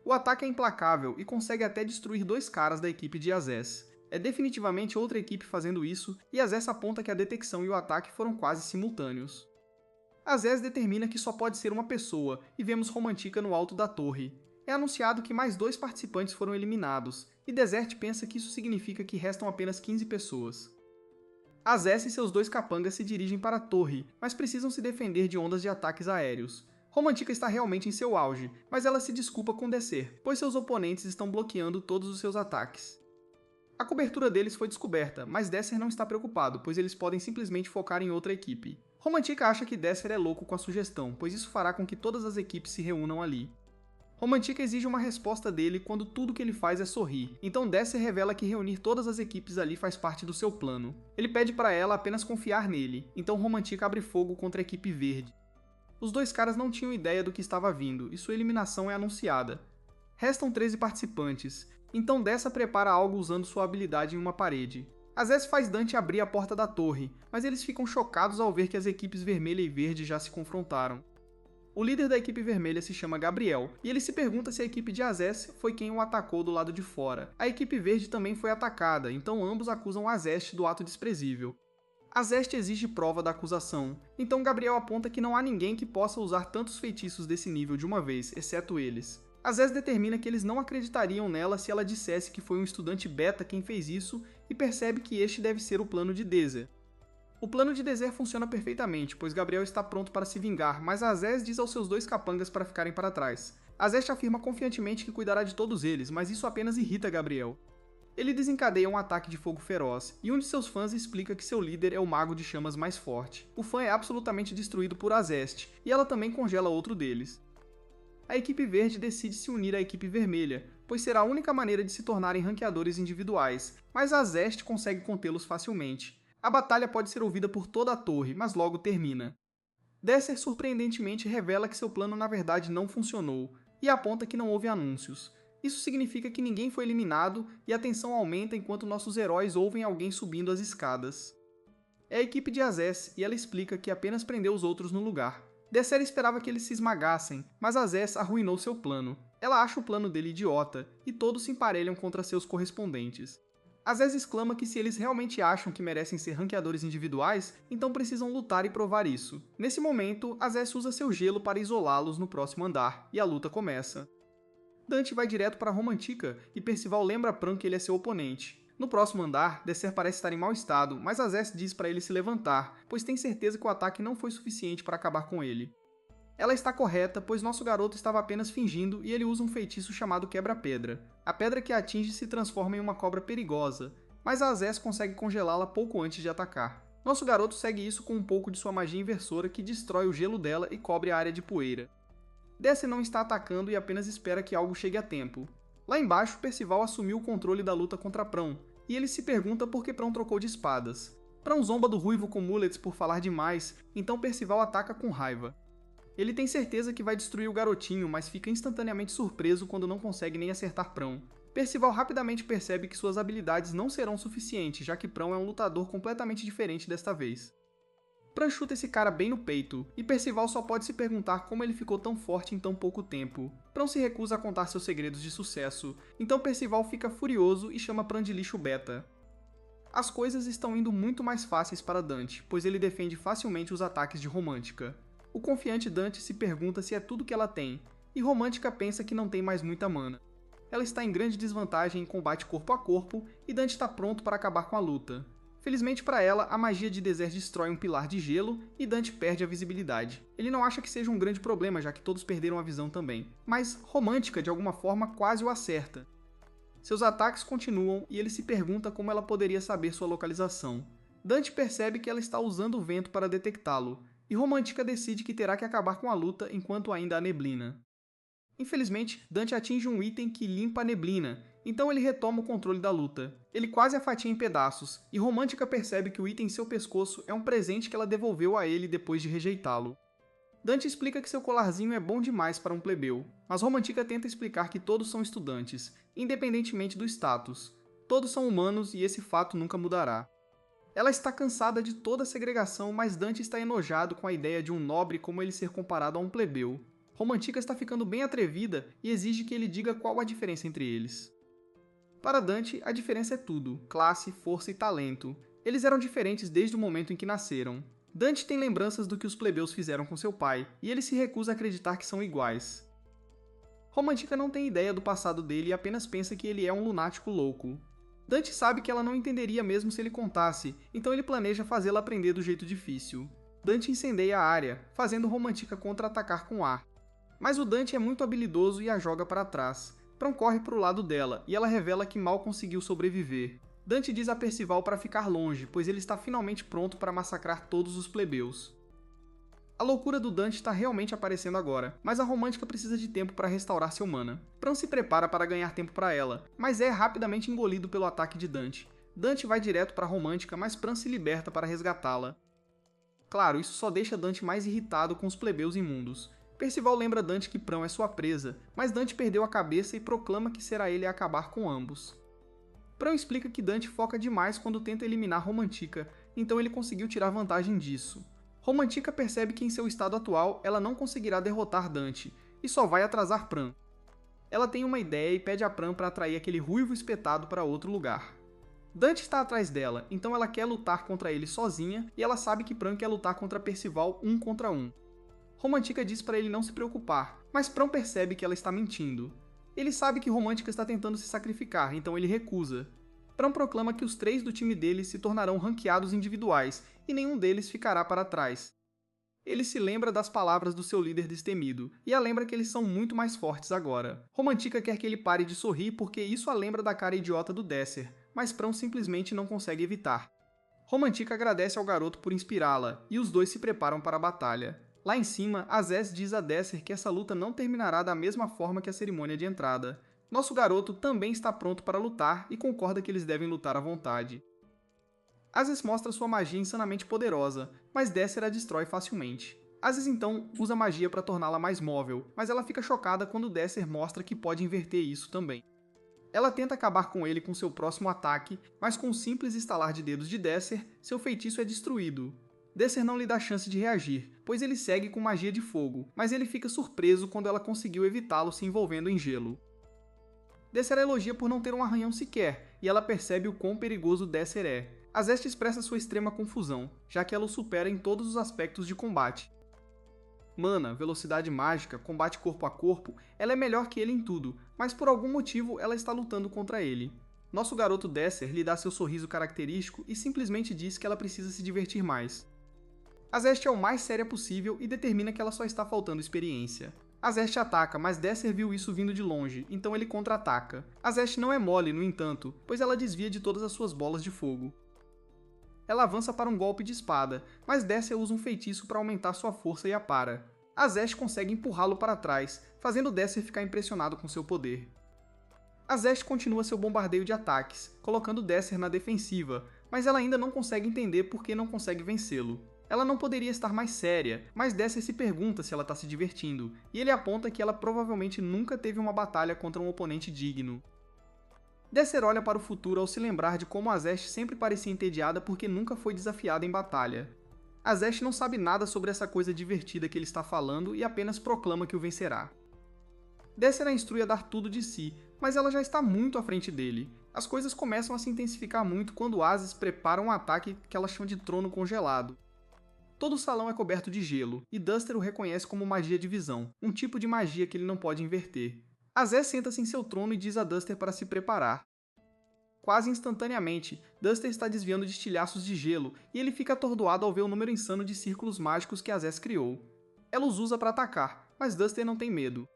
O ataque é implacável e consegue até destruir 2 caras da equipe de Azess. É definitivamente outra equipe fazendo isso, e Azess aponta que a detecção e o ataque foram quase simultâneos. Azess determina que só pode ser uma pessoa, e vemos Romantica no alto da torre. É anunciado que mais 2 participantes foram eliminados, e Desert pensa que isso significa que restam apenas 15 pessoas. Azess e seus 2 capangas se dirigem para a torre, mas precisam se defender de ondas de ataques aéreos. Romantica está realmente em seu auge, mas ela se desculpa com Desser, pois seus oponentes estão bloqueando todos os seus ataques. A cobertura deles foi descoberta, mas Desser não está preocupado, pois eles podem simplesmente focar em outra equipe. Romantica acha que Desser é louco com a sugestão, pois isso fará com que todas as equipes se reúnam ali. Romantica exige uma resposta dele quando tudo que ele faz é sorrir, então Desser revela que reunir todas as equipes ali faz parte do seu plano. Ele pede para ela apenas confiar nele, então Romantica abre fogo contra a equipe verde. Os 2 caras não tinham ideia do que estava vindo, e sua eliminação é anunciada. Restam 13 participantes, então Dessa prepara algo usando sua habilidade em uma parede. Azess faz Dante abrir a porta da torre, mas eles ficam chocados ao ver que as equipes vermelha e verde já se confrontaram. O líder da equipe vermelha se chama Gabriel, e ele se pergunta se a equipe de Azess foi quem o atacou do lado de fora. A equipe verde também foi atacada, então ambos acusam Azest do ato desprezível. Azest exige prova da acusação, então Gabriel aponta que não há ninguém que possa usar tantos feitiços desse nível de uma vez, exceto eles. Azess determina que eles não acreditariam nela se ela dissesse que foi um estudante beta quem fez isso e percebe que este deve ser o plano de Desert. O plano de Desert funciona perfeitamente, pois Gabriel está pronto para se vingar, mas Azess diz aos seus 2 capangas para ficarem para trás. Azess afirma confiantemente que cuidará de todos eles, mas isso apenas irrita Gabriel. Ele desencadeia um ataque de fogo feroz, e um de seus fãs explica que seu líder é o mago de chamas mais forte. O fã é absolutamente destruído por Azest, e ela também congela outro deles. A equipe verde decide se unir à equipe vermelha, pois será a única maneira de se tornarem ranqueadores individuais, mas Azest consegue contê-los facilmente. A batalha pode ser ouvida por toda a torre, mas logo termina. Desser surpreendentemente revela que seu plano na verdade não funcionou, e aponta que não houve anúncios. Isso significa que ninguém foi eliminado e a tensão aumenta enquanto nossos heróis ouvem alguém subindo as escadas. É a equipe de Azez e ela explica que apenas prendeu os outros no lugar. Desser esperava que eles se esmagassem, mas Azez arruinou seu plano. Ela acha o plano dele idiota e todos se emparelham contra seus correspondentes. Azez exclama que se eles realmente acham que merecem ser ranqueadores individuais, então precisam lutar e provar isso. Nesse momento, Azez usa seu gelo para isolá-los no próximo andar, e a luta começa. Dante vai direto para Romantica e Percival lembra a Pran que ele é seu oponente. No próximo andar, Desser parece estar em mau estado, mas Azez diz para ele se levantar, pois tem certeza que o ataque não foi suficiente para acabar com ele. Ela está correta, pois nosso garoto estava apenas fingindo e ele usa um feitiço chamado Quebra-Pedra. A pedra que a atinge se transforma em uma cobra perigosa, mas a Azez consegue congelá-la pouco antes de atacar. Nosso garoto segue isso com um pouco de sua magia inversora que destrói o gelo dela e cobre a área de poeira. Desser não está atacando e apenas espera que algo chegue a tempo. Lá embaixo, Percival assumiu o controle da luta contra Pran, e ele se pergunta por que Pran trocou de espadas. Pran zomba do Ruivo com Mullets por falar demais, então Percival ataca com raiva. Ele tem certeza que vai destruir o garotinho, mas fica instantaneamente surpreso quando não consegue nem acertar Pran. Percival rapidamente percebe que suas habilidades não serão suficientes, já que Pran é um lutador completamente diferente desta vez. Pran chuta esse cara bem no peito, e Percival só pode se perguntar como ele ficou tão forte em tão pouco tempo. Pran se recusa a contar seus segredos de sucesso, então Percival fica furioso e chama Pran de lixo beta. As coisas estão indo muito mais fáceis para Dante, pois ele defende facilmente os ataques de Romântica. O confiante Dante se pergunta se é tudo que ela tem, e Romântica pensa que não tem mais muita mana. Ela está em grande desvantagem em combate corpo a corpo, e Dante está pronto para acabar com a luta. Felizmente para ela, a magia de Desert destrói um pilar de gelo e Dante perde a visibilidade. Ele não acha que seja um grande problema, já que todos perderam a visão também, mas Romântica de alguma forma quase o acerta. Seus ataques continuam e ele se pergunta como ela poderia saber sua localização. Dante percebe que ela está usando o vento para detectá-lo, e Romântica decide que terá que acabar com a luta enquanto ainda há neblina. Infelizmente, Dante atinge um item que limpa a neblina, então ele retoma o controle da luta. Ele quase a fatia em pedaços, e Romântica percebe que o item em seu pescoço é um presente que ela devolveu a ele depois de rejeitá-lo. Dante explica que seu colarzinho é bom demais para um plebeu, mas Romântica tenta explicar que todos são estudantes, independentemente do status. Todos são humanos e esse fato nunca mudará. Ela está cansada de toda a segregação, mas Dante está enojado com a ideia de um nobre como ele ser comparado a um plebeu. Romântica está ficando bem atrevida e exige que ele diga qual a diferença entre eles. Para Dante, a diferença é tudo: classe, força e talento. Eles eram diferentes desde o momento em que nasceram. Dante tem lembranças do que os plebeus fizeram com seu pai, e ele se recusa a acreditar que são iguais. Romântica não tem ideia do passado dele e apenas pensa que ele é um lunático louco. Dante sabe que ela não entenderia mesmo se ele contasse, então ele planeja fazê-la aprender do jeito difícil. Dante incendeia a área, fazendo Romântica contra-atacar com ar. Mas o Dante é muito habilidoso e a joga para trás. Pran corre para o lado dela, e ela revela que mal conseguiu sobreviver. Dante diz a Percival para ficar longe, pois ele está finalmente pronto para massacrar todos os plebeus. A loucura do Dante está realmente aparecendo agora, mas a Romântica precisa de tempo para restaurar seu mana. Pran se prepara para ganhar tempo para ela, mas é rapidamente engolido pelo ataque de Dante. Dante vai direto para a Romântica, mas Pran se liberta para resgatá-la. Claro, isso só deixa Dante mais irritado com os plebeus imundos. Percival lembra Dante que Pran é sua presa, mas Dante perdeu a cabeça e proclama que será ele a acabar com ambos. Pran explica que Dante foca demais quando tenta eliminar Romântica, então ele conseguiu tirar vantagem disso. Romântica percebe que em seu estado atual ela não conseguirá derrotar Dante, e só vai atrasar Pran. Ela tem uma ideia e pede a Pran para atrair aquele ruivo espetado para outro lugar. Dante está atrás dela, então ela quer lutar contra ele sozinha, e ela sabe que Pran quer lutar contra Percival 1 contra 1. Romântica diz para ele não se preocupar, mas Pran percebe que ela está mentindo. Ele sabe que Romântica está tentando se sacrificar, então ele recusa. Pran proclama que os 3 do time dele se tornarão ranqueados individuais, e nenhum deles ficará para trás. Ele se lembra das palavras do seu líder destemido, e a lembra que eles são muito mais fortes agora. Romântica quer que ele pare de sorrir porque isso a lembra da cara idiota do Desser, mas Pran simplesmente não consegue evitar. Romântica agradece ao garoto por inspirá-la, e os dois se preparam para a batalha. Lá em cima, Azez diz a Desser que essa luta não terminará da mesma forma que a cerimônia de entrada. Nosso garoto também está pronto para lutar e concorda que eles devem lutar à vontade. Azez mostra sua magia insanamente poderosa, mas Desser a destrói facilmente. Aziz então usa magia para torná-la mais móvel, mas ela fica chocada quando Desser mostra que pode inverter isso também. Ela tenta acabar com ele com seu próximo ataque, mas com um simples estalar de dedos de Desser, seu feitiço é destruído. Desser não lhe dá chance de reagir, pois ele segue com magia de fogo, mas ele fica surpreso quando ela conseguiu evitá-lo se envolvendo em gelo. Desser a elogia por não ter um arranhão sequer, e ela percebe o quão perigoso Desser é. Azeste expressa sua extrema confusão, já que ela o supera em todos os aspectos de combate. Mana, velocidade mágica, combate corpo a corpo, ela é melhor que ele em tudo, mas por algum motivo ela está lutando contra ele. Nosso garoto Desser lhe dá seu sorriso característico e simplesmente diz que ela precisa se divertir mais. Azeste é o mais séria possível e determina que ela só está faltando experiência. Azeste ataca, mas Desser viu isso vindo de longe, então ele contra-ataca. Azeste não é mole, no entanto, pois ela desvia de todas as suas bolas de fogo. Ela avança para um golpe de espada, mas Desser usa um feitiço para aumentar sua força e a para. Azeste consegue empurrá-lo para trás, fazendo Desser ficar impressionado com seu poder. Azeste continua seu bombardeio de ataques, colocando Desser na defensiva, mas ela ainda não consegue entender por que não consegue vencê-lo. Ela não poderia estar mais séria, mas Desser se pergunta se ela está se divertindo, e ele aponta que ela provavelmente nunca teve uma batalha contra um oponente digno. Desser olha para o futuro ao se lembrar de como Azeste sempre parecia entediada porque nunca foi desafiada em batalha. Azeste não sabe nada sobre essa coisa divertida que ele está falando e apenas proclama que o vencerá. Desser a instrui a dar tudo de si, mas ela já está muito à frente dele. As coisas começam a se intensificar muito quando Aziz prepara um ataque que ela chama de trono congelado. Todo o salão é coberto de gelo, e Duster o reconhece como magia de visão, um tipo de magia que ele não pode inverter. Azez senta-se em seu trono e diz a Duster para se preparar. Quase instantaneamente, Duster está desviando de estilhaços de gelo e ele fica atordoado ao ver o número insano de círculos mágicos que Azez criou. Ela os usa para atacar, mas Duster não tem medo.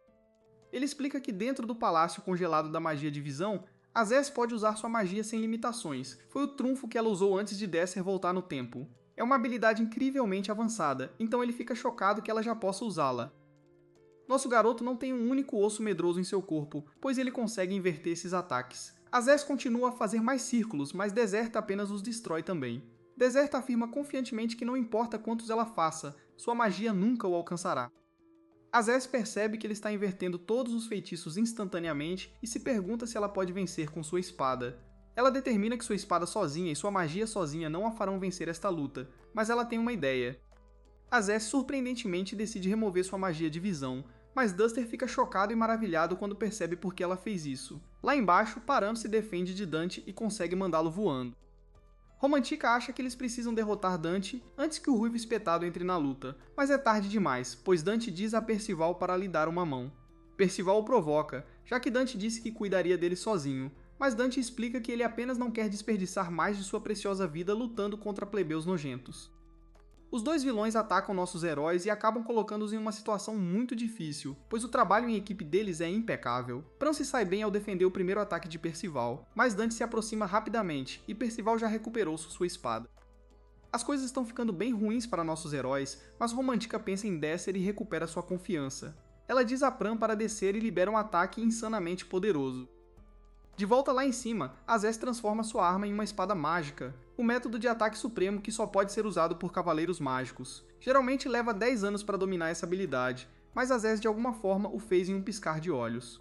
Ele explica que dentro do palácio congelado da magia de visão, Azez pode usar sua magia sem limitações. Foi o trunfo que ela usou antes de Desser voltar no tempo. É uma habilidade incrivelmente avançada, então ele fica chocado que ela já possa usá-la. Nosso garoto não tem um único osso medroso em seu corpo, pois ele consegue inverter esses ataques. Azez continua a fazer mais círculos, mas Deserta apenas os destrói também. Deserta afirma confiantemente que não importa quantos ela faça, sua magia nunca o alcançará. Azez percebe que ele está invertendo todos os feitiços instantaneamente e se pergunta se ela pode vencer com sua espada. Ela determina que sua espada sozinha e sua magia sozinha não a farão vencer esta luta, mas ela tem uma ideia. Azez surpreendentemente decide remover sua magia de visão, mas Duster fica chocado e maravilhado quando percebe por que ela fez isso. Lá embaixo, Param se defende de Dante e consegue mandá-lo voando. Romantica acha que eles precisam derrotar Dante antes que o Ruivo Espetado entre na luta, mas é tarde demais, pois Dante diz a Percival para lhe dar uma mão. Percival o provoca, já que Dante disse que cuidaria dele sozinho, mas Dante explica que ele apenas não quer desperdiçar mais de sua preciosa vida lutando contra plebeus nojentos. Os dois vilões atacam nossos heróis e acabam colocando-os em uma situação muito difícil, pois o trabalho em equipe deles é impecável. Bran se sai bem ao defender o primeiro ataque de Percival, mas Dante se aproxima rapidamente e Percival já recuperou sua espada. As coisas estão ficando bem ruins para nossos heróis, mas Romantica pensa em Desser e recupera sua confiança. Ela diz a Pran para descer e libera um ataque insanamente poderoso. De volta lá em cima, Azez transforma sua arma em uma espada mágica, o método de ataque supremo que só pode ser usado por cavaleiros mágicos. Geralmente leva 10 anos para dominar essa habilidade, mas Azez de alguma forma o fez em um piscar de olhos.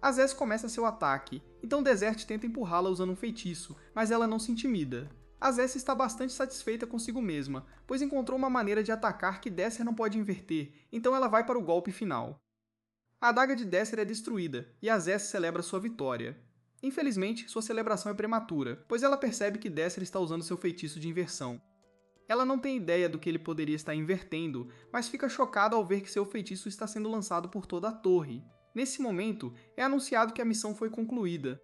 Azez começa seu ataque, então Desert tenta empurrá-la usando um feitiço, mas ela não se intimida. Azez está bastante satisfeita consigo mesma, pois encontrou uma maneira de atacar que Desser não pode inverter, então ela vai para o golpe final. A adaga de Desser é destruída, e Azez celebra sua vitória. Infelizmente, sua celebração é prematura, pois ela percebe que Desser está usando seu feitiço de inversão. Ela não tem ideia do que ele poderia estar invertendo, mas fica chocada ao ver que seu feitiço está sendo lançado por toda a torre. Nesse momento, é anunciado que a missão foi concluída.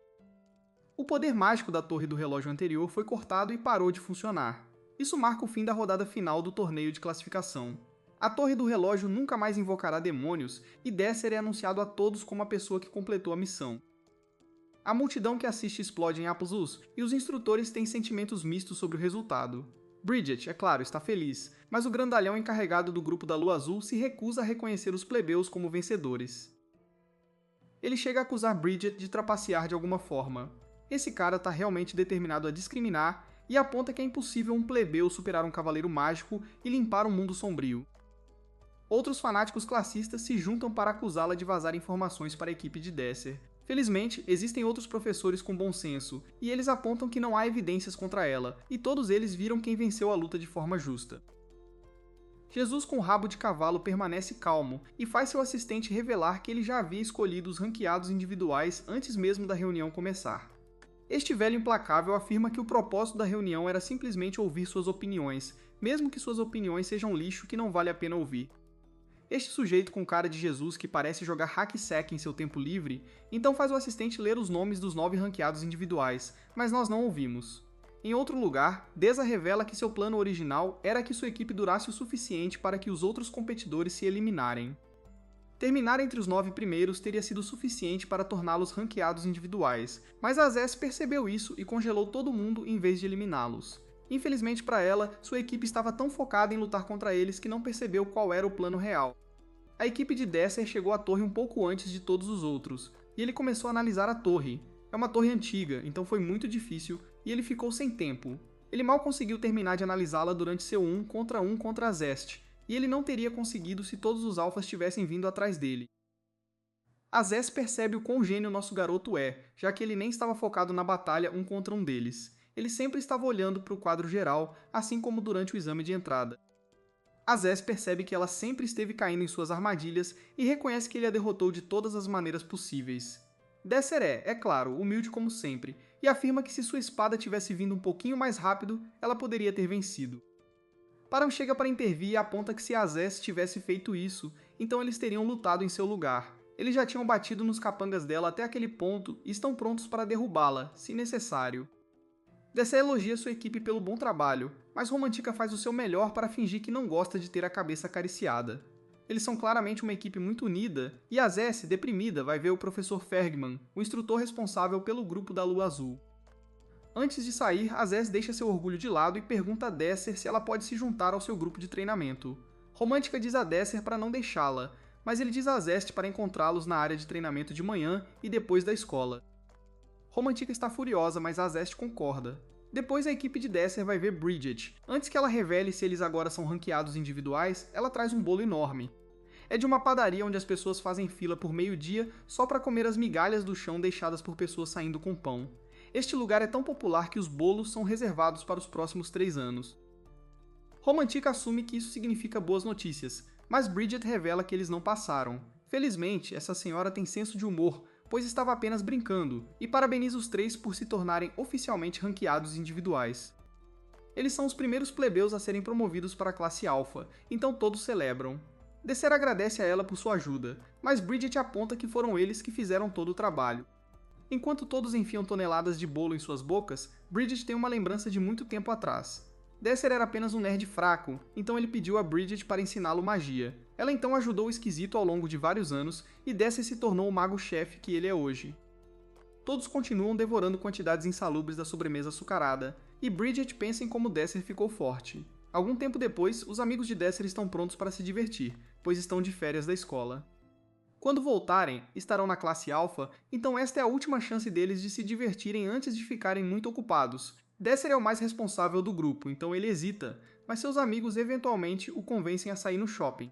O poder mágico da torre do relógio anterior foi cortado e parou de funcionar. Isso marca o fim da rodada final do torneio de classificação. A torre do relógio nunca mais invocará demônios e Desser é anunciado a todos como a pessoa que completou a missão. A multidão que assiste explode em aplausos e os instrutores têm sentimentos mistos sobre o resultado. Bridget, é claro, está feliz, mas o grandalhão encarregado do grupo da Lua Azul se recusa a reconhecer os plebeus como vencedores. Ele chega a acusar Bridget de trapacear de alguma forma. Esse cara está realmente determinado a discriminar e aponta que é impossível um plebeu superar um cavaleiro mágico e limpar um mundo sombrio. Outros fanáticos classistas se juntam para acusá-la de vazar informações para a equipe de Desser. Felizmente, existem outros professores com bom senso, e eles apontam que não há evidências contra ela, e todos eles viram quem venceu a luta de forma justa. Jesus com o rabo de cavalo permanece calmo e faz seu assistente revelar que ele já havia escolhido os ranqueados individuais antes mesmo da reunião começar. Este velho implacável afirma que o propósito da reunião era simplesmente ouvir suas opiniões, mesmo que suas opiniões sejam lixo que não vale a pena ouvir. Este sujeito com cara de Jesus que parece jogar hack-sack em seu tempo livre, então faz o assistente ler os nomes dos 9 ranqueados individuais, mas nós não ouvimos. Em outro lugar, Deza revela que seu plano original era que sua equipe durasse o suficiente para que os outros competidores se eliminarem. Terminar entre os 9 primeiros teria sido suficiente para torná-los ranqueados individuais, mas a Zess percebeu isso e congelou todo mundo em vez de eliminá-los. Infelizmente para ela, sua equipe estava tão focada em lutar contra eles que não percebeu qual era o plano real. A equipe de Desser chegou à torre um pouco antes de todos os outros, e ele começou a analisar a torre. É uma torre antiga, então foi muito difícil, e ele ficou sem tempo. Ele mal conseguiu terminar de analisá-la durante seu 1 contra a Zest, e ele não teria conseguido se todos os alfas tivessem vindo atrás dele. A Zest percebe o quão gênio nosso garoto é, já que ele nem estava focado na batalha um contra um deles. Ele sempre estava olhando para o quadro geral, assim como durante o exame de entrada. A Zest percebe que ela sempre esteve caindo em suas armadilhas e reconhece que ele a derrotou de todas as maneiras possíveis. Desser é claro, humilde como sempre, e afirma que se sua espada tivesse vindo um pouquinho mais rápido, ela poderia ter vencido. Param chega para intervir e aponta que se a Zest tivesse feito isso, então eles teriam lutado em seu lugar. Eles já tinham batido nos capangas dela até aquele ponto e estão prontos para derrubá-la, se necessário. Desser elogia sua equipe pelo bom trabalho, mas Romantica faz o seu melhor para fingir que não gosta de ter a cabeça acariciada. Eles são claramente uma equipe muito unida, e a Zess, deprimida, vai ver o professor Fergman, o instrutor responsável pelo grupo da Lua Azul. Antes de sair, a Zess deixa seu orgulho de lado e pergunta a Desser se ela pode se juntar ao seu grupo de treinamento. Romantica diz a Desser para não deixá-la, mas ele diz a Zest para encontrá-los na área de treinamento de manhã e depois da escola. Romantica está furiosa, mas a Zest concorda. Depois a equipe de Desser vai ver Bridget. Antes que ela revele se eles agora são ranqueados individuais, ela traz um bolo enorme. É de uma padaria onde as pessoas fazem fila por meio-dia só para comer as migalhas do chão deixadas por pessoas saindo com pão. Este lugar é tão popular que os bolos são reservados para os próximos 3 anos. Romantica assume que isso significa boas notícias, mas Bridget revela que eles não passaram. Felizmente, essa senhora tem senso de humor, pois estava apenas brincando, e parabeniza os 3 por se tornarem oficialmente ranqueados individuais. Eles são os primeiros plebeus a serem promovidos para a classe Alpha, então todos celebram. Desser agradece a ela por sua ajuda, mas Bridget aponta que foram eles que fizeram todo o trabalho. Enquanto todos enfiam toneladas de bolo em suas bocas, Bridget tem uma lembrança de muito tempo atrás. Desser era apenas um nerd fraco, então ele pediu a Bridget para ensiná-lo magia. Ela então ajudou o esquisito ao longo de vários anos, e Desser se tornou o mago-chefe que ele é hoje. Todos continuam devorando quantidades insalubres da sobremesa açucarada, e Bridget pensa em como Desser ficou forte. Algum tempo depois, os amigos de Desser estão prontos para se divertir, pois estão de férias da escola. Quando voltarem, estarão na classe Alpha, então esta é a última chance deles de se divertirem antes de ficarem muito ocupados. Desser é o mais responsável do grupo, então ele hesita, mas seus amigos eventualmente o convencem a sair no shopping.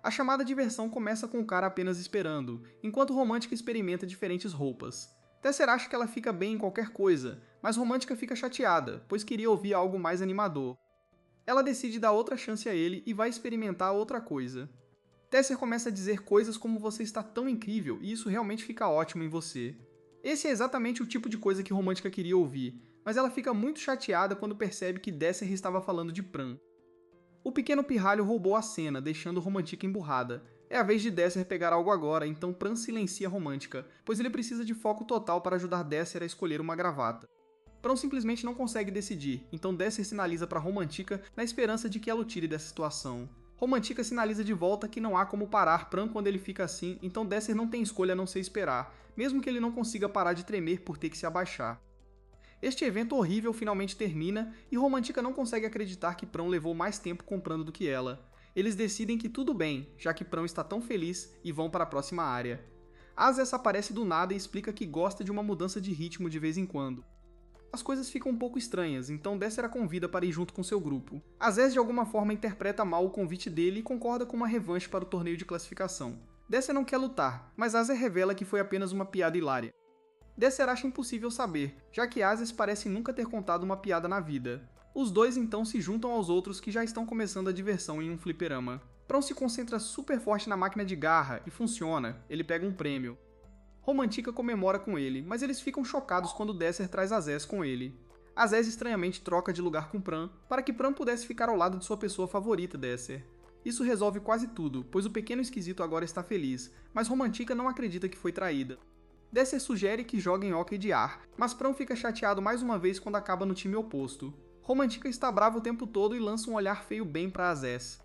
A chamada diversão começa com o cara apenas esperando, enquanto Romântica experimenta diferentes roupas. Desser acha que ela fica bem em qualquer coisa, mas Romântica fica chateada, pois queria ouvir algo mais animador. Ela decide dar outra chance a ele e vai experimentar outra coisa. Desser começa a dizer coisas como você está tão incrível e isso realmente fica ótimo em você. Esse é exatamente o tipo de coisa que Romântica queria ouvir, mas ela fica muito chateada quando percebe que Desser estava falando de Pran. O pequeno pirralho roubou a cena, deixando Romantica emburrada. É a vez de Desser pegar algo agora, então Pran silencia Romântica, pois ele precisa de foco total para ajudar Desser a escolher uma gravata. Pran simplesmente não consegue decidir, então Desser sinaliza para Romantica na esperança de que ela o tire dessa situação. Romantica sinaliza de volta que não há como parar Pran quando ele fica assim, então Desser não tem escolha a não ser esperar, mesmo que ele não consiga parar de tremer por ter que se abaixar. Este evento horrível finalmente termina e Romantica não consegue acreditar que Pran levou mais tempo comprando do que ela. Eles decidem que tudo bem, já que Pran está tão feliz, e vão para a próxima área. Azes aparece do nada e explica que gosta de uma mudança de ritmo de vez em quando. As coisas ficam um pouco estranhas, então Desser a convida para ir junto com seu grupo. Azez de alguma forma interpreta mal o convite dele e concorda com uma revanche para o torneio de classificação. Desser não quer lutar, mas Azer revela que foi apenas uma piada hilária. Desser acha impossível saber, já que Azez parece nunca ter contado uma piada na vida. Os dois então se juntam aos outros que já estão começando a diversão em um fliperama. Pron se concentra super forte na máquina de garra e funciona, ele pega um prêmio. Romantica comemora com ele, mas eles ficam chocados quando Desser traz Azez com ele. Azez estranhamente troca de lugar com Pran, para que Pran pudesse ficar ao lado de sua pessoa favorita, Desser. Isso resolve quase tudo, pois o pequeno esquisito agora está feliz, mas Romantica não acredita que foi traída. Desser sugere que joguem hóquei de ar, mas Pran fica chateado mais uma vez quando acaba no time oposto. Romantica está bravo o tempo todo e lança um olhar feio bem para Azez.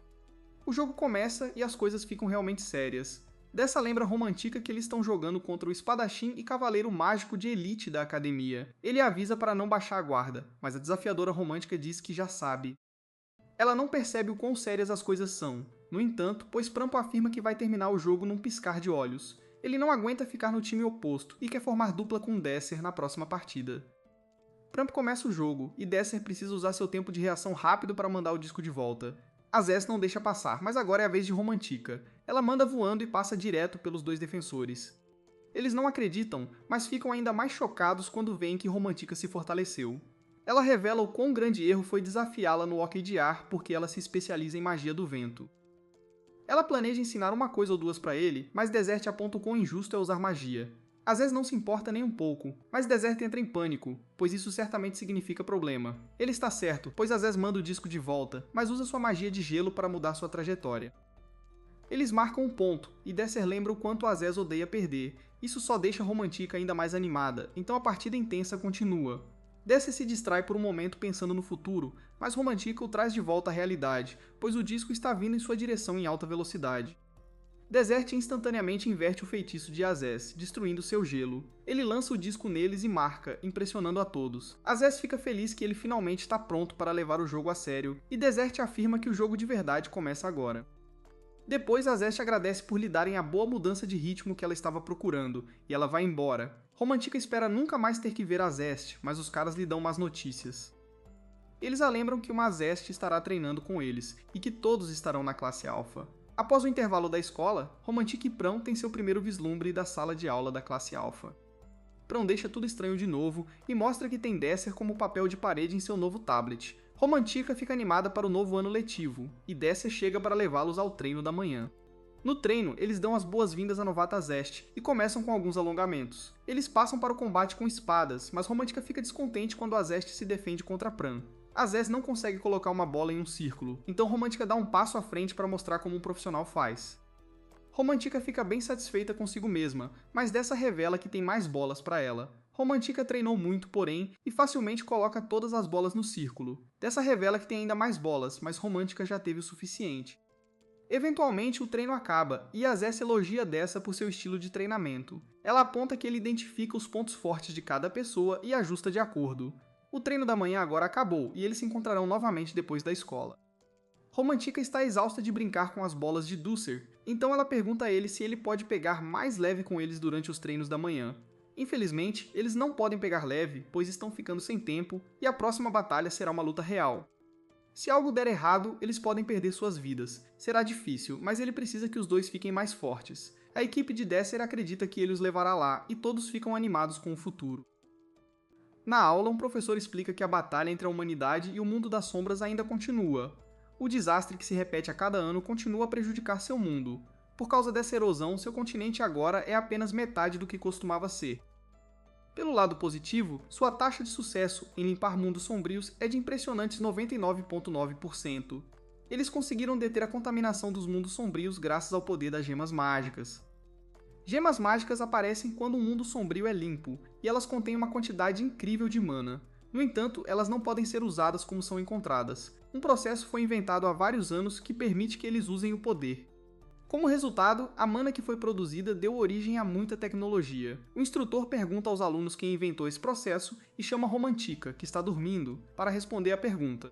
O jogo começa e as coisas ficam realmente sérias. Dessa lembra Romantica que eles estão jogando contra o espadachim e cavaleiro mágico de elite da academia. Ele avisa para não baixar a guarda, mas a desafiadora Romântica diz que já sabe. Ela não percebe o quão sérias as coisas são. No entanto, pois Prampo afirma que vai terminar o jogo num piscar de olhos. Ele não aguenta ficar no time oposto e quer formar dupla com Desser na próxima partida. Prampo começa o jogo e Desser precisa usar seu tempo de reação rápido para mandar o disco de volta. Azez não deixa passar, mas agora é a vez de Romantica. Ela manda voando e passa direto pelos dois defensores. Eles não acreditam, mas ficam ainda mais chocados quando veem que Romantica se fortaleceu. Ela revela o quão grande erro foi desafiá-la no hóquei de ar porque ela se especializa em magia do vento. Ela planeja ensinar uma coisa ou duas para ele, mas Desert aponta o quão injusto é usar magia. Azez não se importa nem um pouco, mas Desert entra em pânico, pois isso certamente significa problema. Ele está certo, pois Azez manda o disco de volta, mas usa sua magia de gelo para mudar sua trajetória. Eles marcam um ponto, e Desser lembra o quanto Azez odeia perder. Isso só deixa Romantica ainda mais animada, então a partida intensa continua. Desser se distrai por um momento pensando no futuro, mas Romantica o traz de volta à realidade, pois o disco está vindo em sua direção em alta velocidade. Desert instantaneamente inverte o feitiço de Azez, destruindo seu gelo. Ele lança o disco neles e marca, impressionando a todos. Azez fica feliz que ele finalmente está pronto para levar o jogo a sério, e Desert afirma que o jogo de verdade começa agora. Depois, Azez agradece por lhe darem a boa mudança de ritmo que ela estava procurando, e ela vai embora. Romantica espera nunca mais ter que ver Azez, mas os caras lhe dão más notícias. Eles a lembram que uma Azez estará treinando com eles, e que todos estarão na classe Alpha. Após o intervalo da escola, Romantica e Pran têm seu primeiro vislumbre da sala de aula da classe Alpha. Pran deixa tudo estranho de novo e mostra que tem Desser como papel de parede em seu novo tablet. Romantica fica animada para o novo ano letivo, e Desser chega para levá-los ao treino da manhã. No treino, eles dão as boas-vindas à novata Zest e começam com alguns alongamentos. Eles passam para o combate com espadas, mas Romantica fica descontente quando a Zest se defende contra Pran. Azez não consegue colocar uma bola em um círculo, então Romantica dá um passo à frente para mostrar como um profissional faz. Romantica fica bem satisfeita consigo mesma, mas dessa revela que tem mais bolas para ela. Romantica treinou muito, porém, e facilmente coloca todas as bolas no círculo. Dessa revela que tem ainda mais bolas, mas Romantica já teve o suficiente. Eventualmente, o treino acaba, e Azez elogia Dessa por seu estilo de treinamento. Ela aponta que ele identifica os pontos fortes de cada pessoa e ajusta de acordo. O treino da manhã agora acabou, e eles se encontrarão novamente depois da escola. Romantica está exausta de brincar com as bolas de Dusser, então ela pergunta a ele se ele pode pegar mais leve com eles durante os treinos da manhã. Infelizmente, eles não podem pegar leve, pois estão ficando sem tempo, e a próxima batalha será uma luta real. Se algo der errado, eles podem perder suas vidas. Será difícil, mas ele precisa que os dois fiquem mais fortes. A equipe de Desser acredita que ele os levará lá, e todos ficam animados com o futuro. Na aula, um professor explica que a batalha entre a humanidade e o mundo das sombras ainda continua. O desastre que se repete a cada ano continua a prejudicar seu mundo. Por causa dessa erosão, seu continente agora é apenas metade do que costumava ser. Pelo lado positivo, sua taxa de sucesso em limpar mundos sombrios é de impressionantes 99,9%. Eles conseguiram deter a contaminação dos mundos sombrios graças ao poder das gemas mágicas. Gemas mágicas aparecem quando um mundo sombrio é limpo, e elas contêm uma quantidade incrível de mana. No entanto, elas não podem ser usadas como são encontradas. Um processo foi inventado há vários anos que permite que eles usem o poder. Como resultado, a mana que foi produzida deu origem a muita tecnologia. O instrutor pergunta aos alunos quem inventou esse processo e chama Romantica, que está dormindo, para responder à pergunta.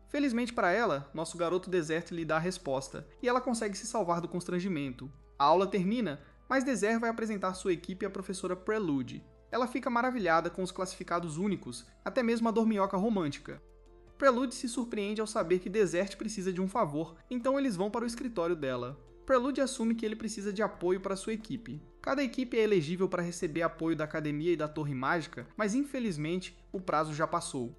Felizmente para ela, nosso garoto Desert lhe dá a resposta, e ela consegue se salvar do constrangimento. A aula termina, mas Desert vai apresentar sua equipe à professora Prelude. Ela fica maravilhada com os classificados únicos, até mesmo a dorminhoca romântica. Prelude se surpreende ao saber que Desert precisa de um favor, então eles vão para o escritório dela. Prelude assume que ele precisa de apoio para sua equipe. Cada equipe é elegível para receber apoio da Academia e da Torre Mágica, mas infelizmente o prazo já passou.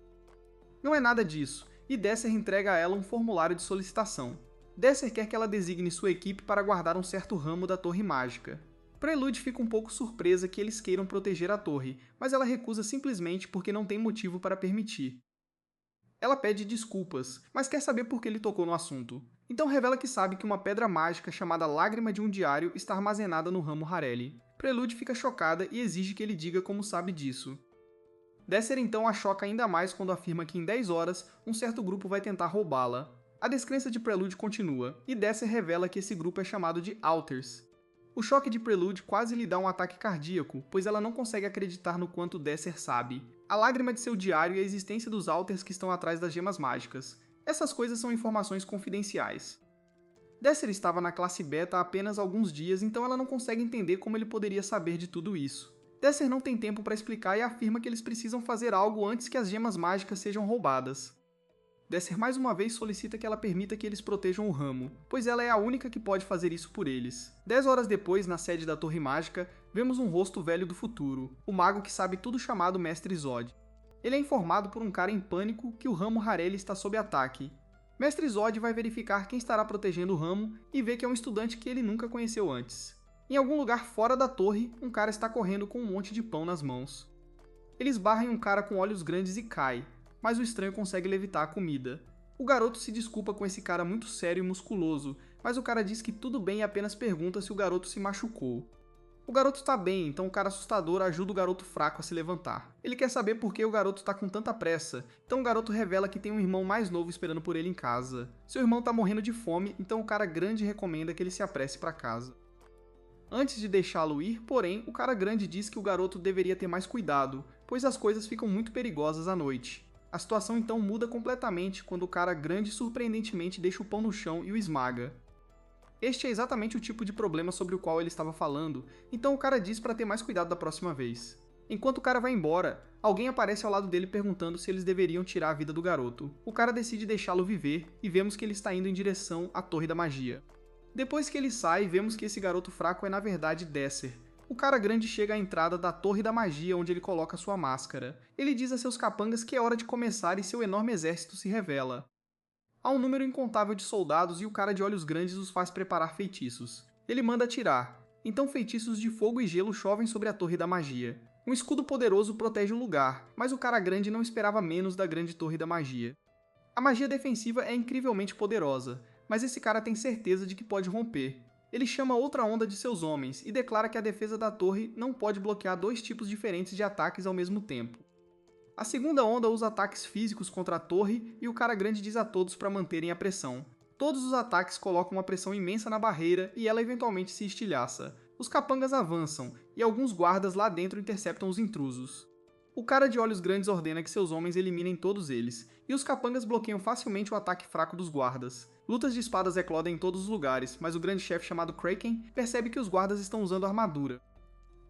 Não é nada disso, e Desser entrega a ela um formulário de solicitação. Desser quer que ela designe sua equipe para guardar um certo ramo da Torre Mágica. Prelude fica um pouco surpresa que eles queiram proteger a torre, mas ela recusa simplesmente porque não tem motivo para permitir. Ela pede desculpas, mas quer saber por que ele tocou no assunto. Então revela que sabe que uma pedra mágica chamada Lágrima de um Diário está armazenada no ramo Hareli. Prelude fica chocada e exige que ele diga como sabe disso. Desser então a choca ainda mais quando afirma que em 10 horas um certo grupo vai tentar roubá-la. A descrença de Prelude continua, e Desser revela que esse grupo é chamado de Alters. O choque de Prelude quase lhe dá um ataque cardíaco, pois ela não consegue acreditar no quanto Desser sabe. A lágrima de seu diário e a existência dos Alters que estão atrás das gemas mágicas. Essas coisas são informações confidenciais. Desser estava na classe beta há apenas alguns dias, então ela não consegue entender como ele poderia saber de tudo isso. Desser não tem tempo para explicar e afirma que eles precisam fazer algo antes que as gemas mágicas sejam roubadas. Desser mais uma vez solicita que ela permita que eles protejam o ramo, pois ela é a única que pode fazer isso por eles. 10 horas depois, na sede da Torre Mágica, vemos um rosto velho do futuro, o mago que sabe tudo chamado Mestre Zod. Ele é informado por um cara em pânico que o ramo Hareli está sob ataque. Mestre Zod vai verificar quem estará protegendo o ramo e vê que é um estudante que ele nunca conheceu antes. Em algum lugar fora da torre, um cara está correndo com um monte de pão nas mãos. Ele esbarra em um cara com olhos grandes e cai, mas o estranho consegue levitar a comida. O garoto se desculpa com esse cara muito sério e musculoso, mas o cara diz que tudo bem e apenas pergunta se o garoto se machucou. O garoto está bem, então o cara assustador ajuda o garoto fraco a se levantar. Ele quer saber por que o garoto está com tanta pressa, então o garoto revela que tem um irmão mais novo esperando por ele em casa. Seu irmão está morrendo de fome, então o cara grande recomenda que ele se apresse para casa. Antes de deixá-lo ir, porém, o cara grande diz que o garoto deveria ter mais cuidado, pois as coisas ficam muito perigosas à noite. A situação então muda completamente quando o cara grande surpreendentemente deixa o pão no chão e o esmaga. Este é exatamente o tipo de problema sobre o qual ele estava falando, então o cara diz para ter mais cuidado da próxima vez. Enquanto o cara vai embora, alguém aparece ao lado dele perguntando se eles deveriam tirar a vida do garoto. O cara decide deixá-lo viver e vemos que ele está indo em direção à Torre da Magia. Depois que ele sai, vemos que esse garoto fraco é na verdade Desser. O cara grande chega à entrada da Torre da Magia onde ele coloca sua máscara. Ele diz a seus capangas que é hora de começar e seu enorme exército se revela. Há um número incontável de soldados e o cara de olhos grandes os faz preparar feitiços. Ele manda atirar. Então feitiços de fogo e gelo chovem sobre a Torre da Magia. Um escudo poderoso protege o lugar, mas o cara grande não esperava menos da grande Torre da Magia. A magia defensiva é incrivelmente poderosa, mas esse cara tem certeza de que pode romper. Ele chama outra onda de seus homens e declara que a defesa da torre não pode bloquear dois tipos diferentes de ataques ao mesmo tempo. A segunda onda usa ataques físicos contra a torre e o cara grande diz a todos para manterem a pressão. Todos os ataques colocam uma pressão imensa na barreira e ela eventualmente se estilhaça. Os capangas avançam e alguns guardas lá dentro interceptam os intrusos. O cara de olhos grandes ordena que seus homens eliminem todos eles, e os capangas bloqueiam facilmente o ataque fraco dos guardas. Lutas de espadas eclodem em todos os lugares, mas o grande chefe chamado Kraken percebe que os guardas estão usando armadura.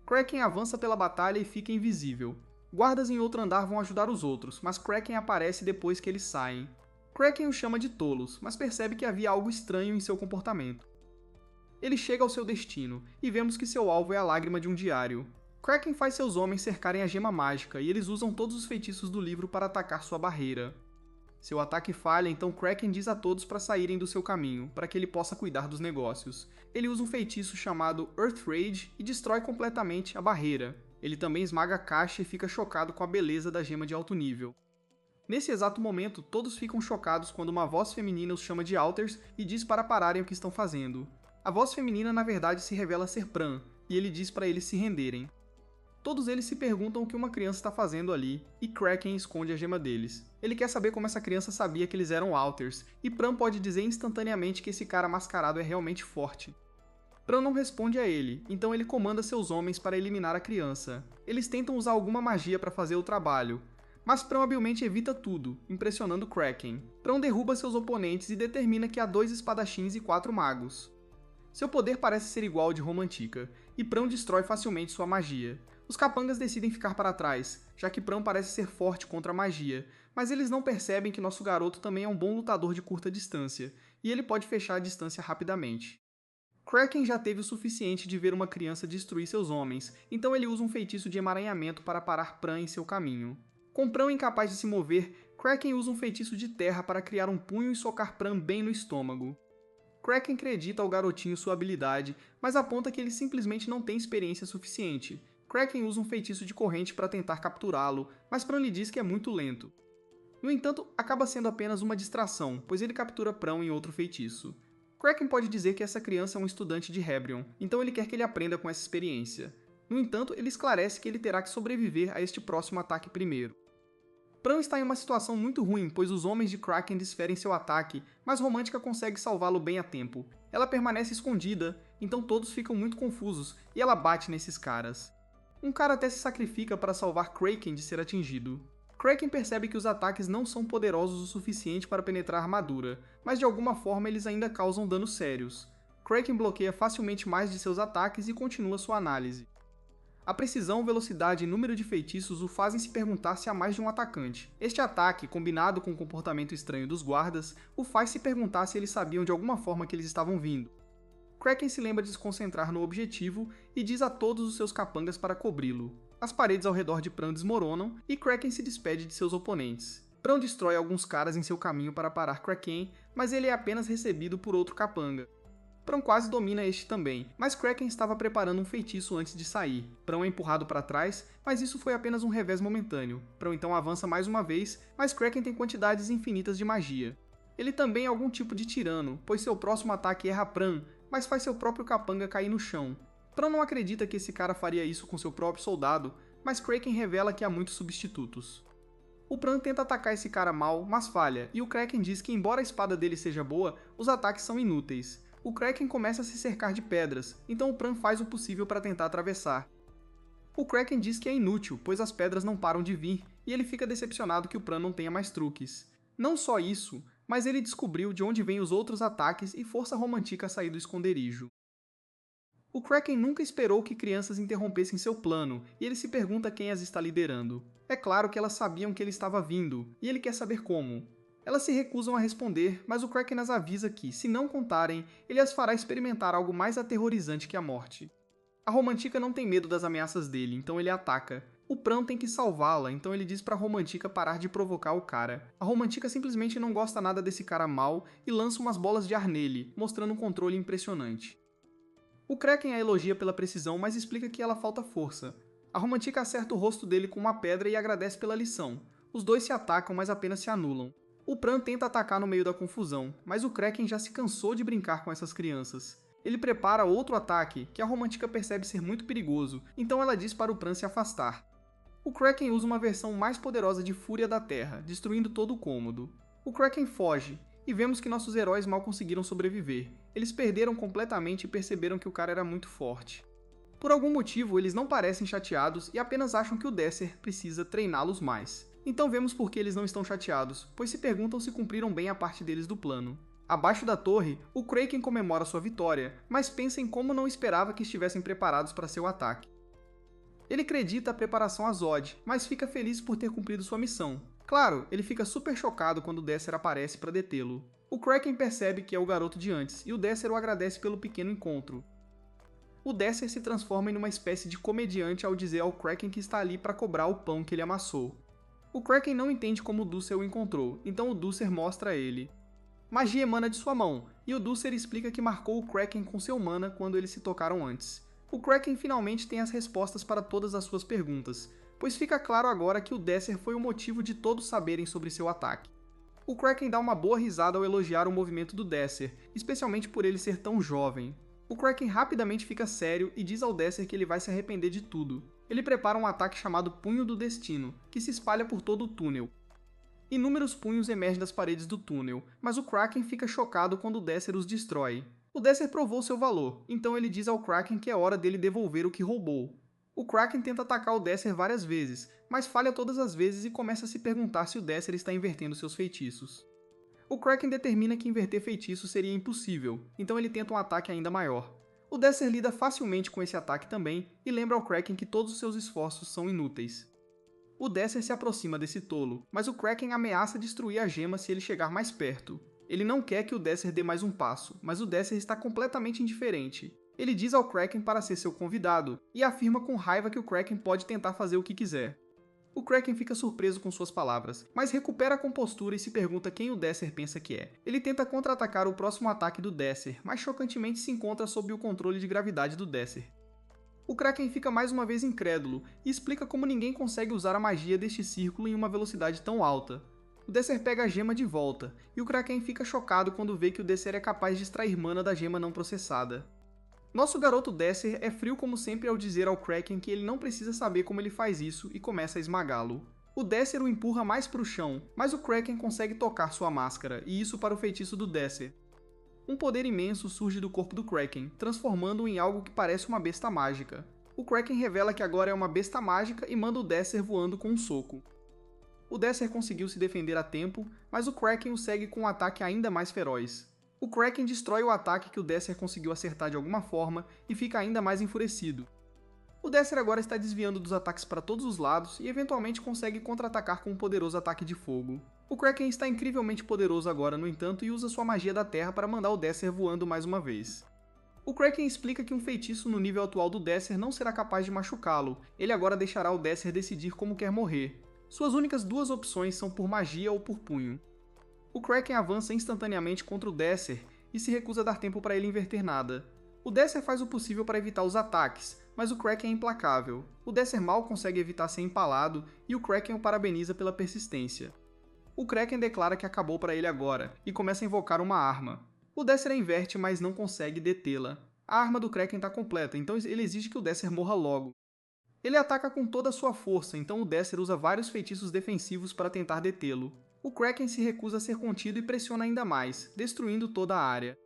Kraken avança pela batalha e fica invisível. Guardas em outro andar vão ajudar os outros, mas Kraken aparece depois que eles saem. Kraken os chama de tolos, mas percebe que havia algo estranho em seu comportamento. Ele chega ao seu destino, e vemos que seu alvo é a lágrima de um diário. Kraken faz seus homens cercarem a gema mágica, e eles usam todos os feitiços do livro para atacar sua barreira. Seu ataque falha, então Kraken diz a todos para saírem do seu caminho, para que ele possa cuidar dos negócios. Ele usa um feitiço chamado Earth Rage e destrói completamente a barreira. Ele também esmaga a caixa e fica chocado com a beleza da gema de alto nível. Nesse exato momento, todos ficam chocados quando uma voz feminina os chama de Alters e diz para pararem o que estão fazendo. A voz feminina na verdade se revela ser Pran, e ele diz para eles se renderem. Todos eles se perguntam o que uma criança está fazendo ali, e Kraken esconde a gema deles. Ele quer saber como essa criança sabia que eles eram Alters, e Pran pode dizer instantaneamente que esse cara mascarado é realmente forte. Pran não responde a ele, então ele comanda seus homens para eliminar a criança. Eles tentam usar alguma magia para fazer o trabalho, mas Pran habilmente evita tudo, impressionando Kraken. Pran derruba seus oponentes e determina que há 2 espadachins e 4 magos. Seu poder parece ser igual ao de Romantica, e Pran destrói facilmente sua magia. Os capangas decidem ficar para trás, já que Pran parece ser forte contra a magia, mas eles não percebem que nosso garoto também é um bom lutador de curta distância, e ele pode fechar a distância rapidamente. Kraken já teve o suficiente de ver uma criança destruir seus homens, então ele usa um feitiço de emaranhamento para parar Pran em seu caminho. Com Pran incapaz de se mover, Kraken usa um feitiço de terra para criar um punho e socar Pran bem no estômago. Kraken acredita ao garotinho sua habilidade, mas aponta que ele simplesmente não tem experiência suficiente. Kraken usa um feitiço de corrente para tentar capturá-lo, mas Pran lhe diz que é muito lento. No entanto, acaba sendo apenas uma distração, pois ele captura Pran em outro feitiço. Kraken pode dizer que essa criança é um estudante de Hebrion, então ele quer que ele aprenda com essa experiência. No entanto, ele esclarece que ele terá que sobreviver a este próximo ataque primeiro. Pran está em uma situação muito ruim, pois os homens de Kraken desferem seu ataque, mas Romântica consegue salvá-lo bem a tempo. Ela permanece escondida, então todos ficam muito confusos, e ela bate nesses caras. Um cara até se sacrifica para salvar Kraken de ser atingido. Kraken percebe que os ataques não são poderosos o suficiente para penetrar a armadura, mas de alguma forma eles ainda causam danos sérios. Kraken bloqueia facilmente mais de seus ataques e continua sua análise. A precisão, velocidade e número de feitiços o fazem se perguntar se há mais de um atacante. Este ataque, combinado com o comportamento estranho dos guardas, o faz se perguntar se eles sabiam de alguma forma que eles estavam vindo. Kraken se lembra de se concentrar no objetivo e diz a todos os seus capangas para cobri-lo. As paredes ao redor de Pran desmoronam e Kraken se despede de seus oponentes. Pran destrói alguns caras em seu caminho para parar Kraken, mas ele é apenas recebido por outro capanga. Pran quase domina este também, mas Kraken estava preparando um feitiço antes de sair. Pran é empurrado para trás, mas isso foi apenas um revés momentâneo. Pran então avança mais uma vez, mas Kraken tem quantidades infinitas de magia. Ele também é algum tipo de tirano, pois seu próximo ataque erra Pran, mas faz seu próprio capanga cair no chão. Pran não acredita que esse cara faria isso com seu próprio soldado, mas Kraken revela que há muitos substitutos. O Pran tenta atacar esse cara mal, mas falha, e o Kraken diz que embora a espada dele seja boa, os ataques são inúteis. O Kraken começa a se cercar de pedras, então o Pran faz o possível para tentar atravessar. O Kraken diz que é inútil, pois as pedras não param de vir, e ele fica decepcionado que o Pran não tenha mais truques. Não só isso, mas ele descobriu de onde vêm os outros ataques e força a Romântica a sair do esconderijo. O Kraken nunca esperou que crianças interrompessem seu plano, e ele se pergunta quem as está liderando. É claro que elas sabiam que ele estava vindo, e ele quer saber como. Elas se recusam a responder, mas o Kraken as avisa que, se não contarem, ele as fará experimentar algo mais aterrorizante que a morte. A Romântica não tem medo das ameaças dele, então ele ataca. O Pran tem que salvá-la, então ele diz pra Romântica parar de provocar o cara. A Romântica simplesmente não gosta nada desse cara mal e lança umas bolas de ar nele, mostrando um controle impressionante. O Kraken a elogia pela precisão, mas explica que ela falta força. A Romântica acerta o rosto dele com uma pedra e agradece pela lição. Os dois se atacam, mas apenas se anulam. O Pran tenta atacar no meio da confusão, mas o Kraken já se cansou de brincar com essas crianças. Ele prepara outro ataque, que a Romântica percebe ser muito perigoso, então ela diz para o Pran se afastar. O Kraken usa uma versão mais poderosa de Fúria da Terra, destruindo todo o cômodo. O Kraken foge, e vemos que nossos heróis mal conseguiram sobreviver. Eles perderam completamente e perceberam que o cara era muito forte. Por algum motivo, eles não parecem chateados e apenas acham que o Desser precisa treiná-los mais. Então vemos por que eles não estão chateados, pois se perguntam se cumpriram bem a parte deles do plano. Abaixo da torre, o Kraken comemora sua vitória, mas pensa em como não esperava que estivessem preparados para seu ataque. Ele acredita a preparação a Zod, mas fica feliz por ter cumprido sua missão. Claro, ele fica super chocado quando o Desser aparece para detê-lo. O Kraken percebe que é o garoto de antes, e o Desser o agradece pelo pequeno encontro. O Desser se transforma em uma espécie de comediante ao dizer ao Kraken que está ali para cobrar o pão que ele amassou. O Kraken não entende como o Dulcer o encontrou, então o Dulcer mostra a ele. Magia emana de sua mão, e o Dulcer explica que marcou o Kraken com seu mana quando eles se tocaram antes. O Kraken finalmente tem as respostas para todas as suas perguntas, pois fica claro agora que o Desser foi o motivo de todos saberem sobre seu ataque. O Kraken dá uma boa risada ao elogiar o movimento do Desser, especialmente por ele ser tão jovem. O Kraken rapidamente fica sério e diz ao Desser que ele vai se arrepender de tudo. Ele prepara um ataque chamado Punho do Destino, que se espalha por todo o túnel. Inúmeros punhos emergem das paredes do túnel, mas o Kraken fica chocado quando o Desser os destrói. O Desser provou seu valor, então ele diz ao Kraken que é hora dele devolver o que roubou. O Kraken tenta atacar o Desser várias vezes, mas falha todas as vezes e começa a se perguntar se o Desser está invertendo seus feitiços. O Kraken determina que inverter feitiços seria impossível, então ele tenta um ataque ainda maior. O Desser lida facilmente com esse ataque também e lembra ao Kraken que todos os seus esforços são inúteis. O Desser se aproxima desse tolo, mas o Kraken ameaça destruir a gema se ele chegar mais perto. Ele não quer que o Desser dê mais um passo, mas o Desser está completamente indiferente. Ele diz ao Kraken para ser seu convidado, e afirma com raiva que o Kraken pode tentar fazer o que quiser. O Kraken fica surpreso com suas palavras, mas recupera a compostura e se pergunta quem o Desser pensa que é. Ele tenta contra-atacar o próximo ataque do Desser, mas chocantemente se encontra sob o controle de gravidade do Desser. O Kraken fica mais uma vez incrédulo e explica como ninguém consegue usar a magia deste círculo em uma velocidade tão alta. O Desser pega a gema de volta, e o Kraken fica chocado quando vê que o Desser é capaz de extrair mana da gema não processada. Nosso garoto Desser é frio como sempre ao dizer ao Kraken que ele não precisa saber como ele faz isso e começa a esmagá-lo. O Desser o empurra mais para o chão, mas o Kraken consegue tocar sua máscara, e isso para o feitiço do Desser. Um poder imenso surge do corpo do Kraken, transformando-o em algo que parece uma besta mágica. O Kraken revela que agora é uma besta mágica e manda o Desser voando com um soco. O Desser conseguiu se defender a tempo, mas o Kraken o segue com um ataque ainda mais feroz. O Kraken destrói o ataque que o Desser conseguiu acertar de alguma forma e fica ainda mais enfurecido. O Desser agora está desviando dos ataques para todos os lados e eventualmente consegue contra-atacar com um poderoso ataque de fogo. O Kraken está incrivelmente poderoso agora, no entanto, e usa sua magia da terra para mandar o Desser voando mais uma vez. O Kraken explica que um feitiço no nível atual do Desser não será capaz de machucá-lo, ele agora deixará o Desser decidir como quer morrer. Suas únicas duas opções são por magia ou por punho. O Kraken avança instantaneamente contra o Desser e se recusa a dar tempo para ele inverter nada. O Desser faz o possível para evitar os ataques, mas o Kraken é implacável. O Desser mal consegue evitar ser empalado e o Kraken o parabeniza pela persistência. O Kraken declara que acabou para ele agora e começa a invocar uma arma. O Desser a inverte, mas não consegue detê-la. A arma do Kraken está completa, então ele exige que o Desser morra logo. Ele ataca com toda a sua força, então o Desser usa vários feitiços defensivos para tentar detê-lo. O Kraken se recusa a ser contido e pressiona ainda mais, destruindo toda a área.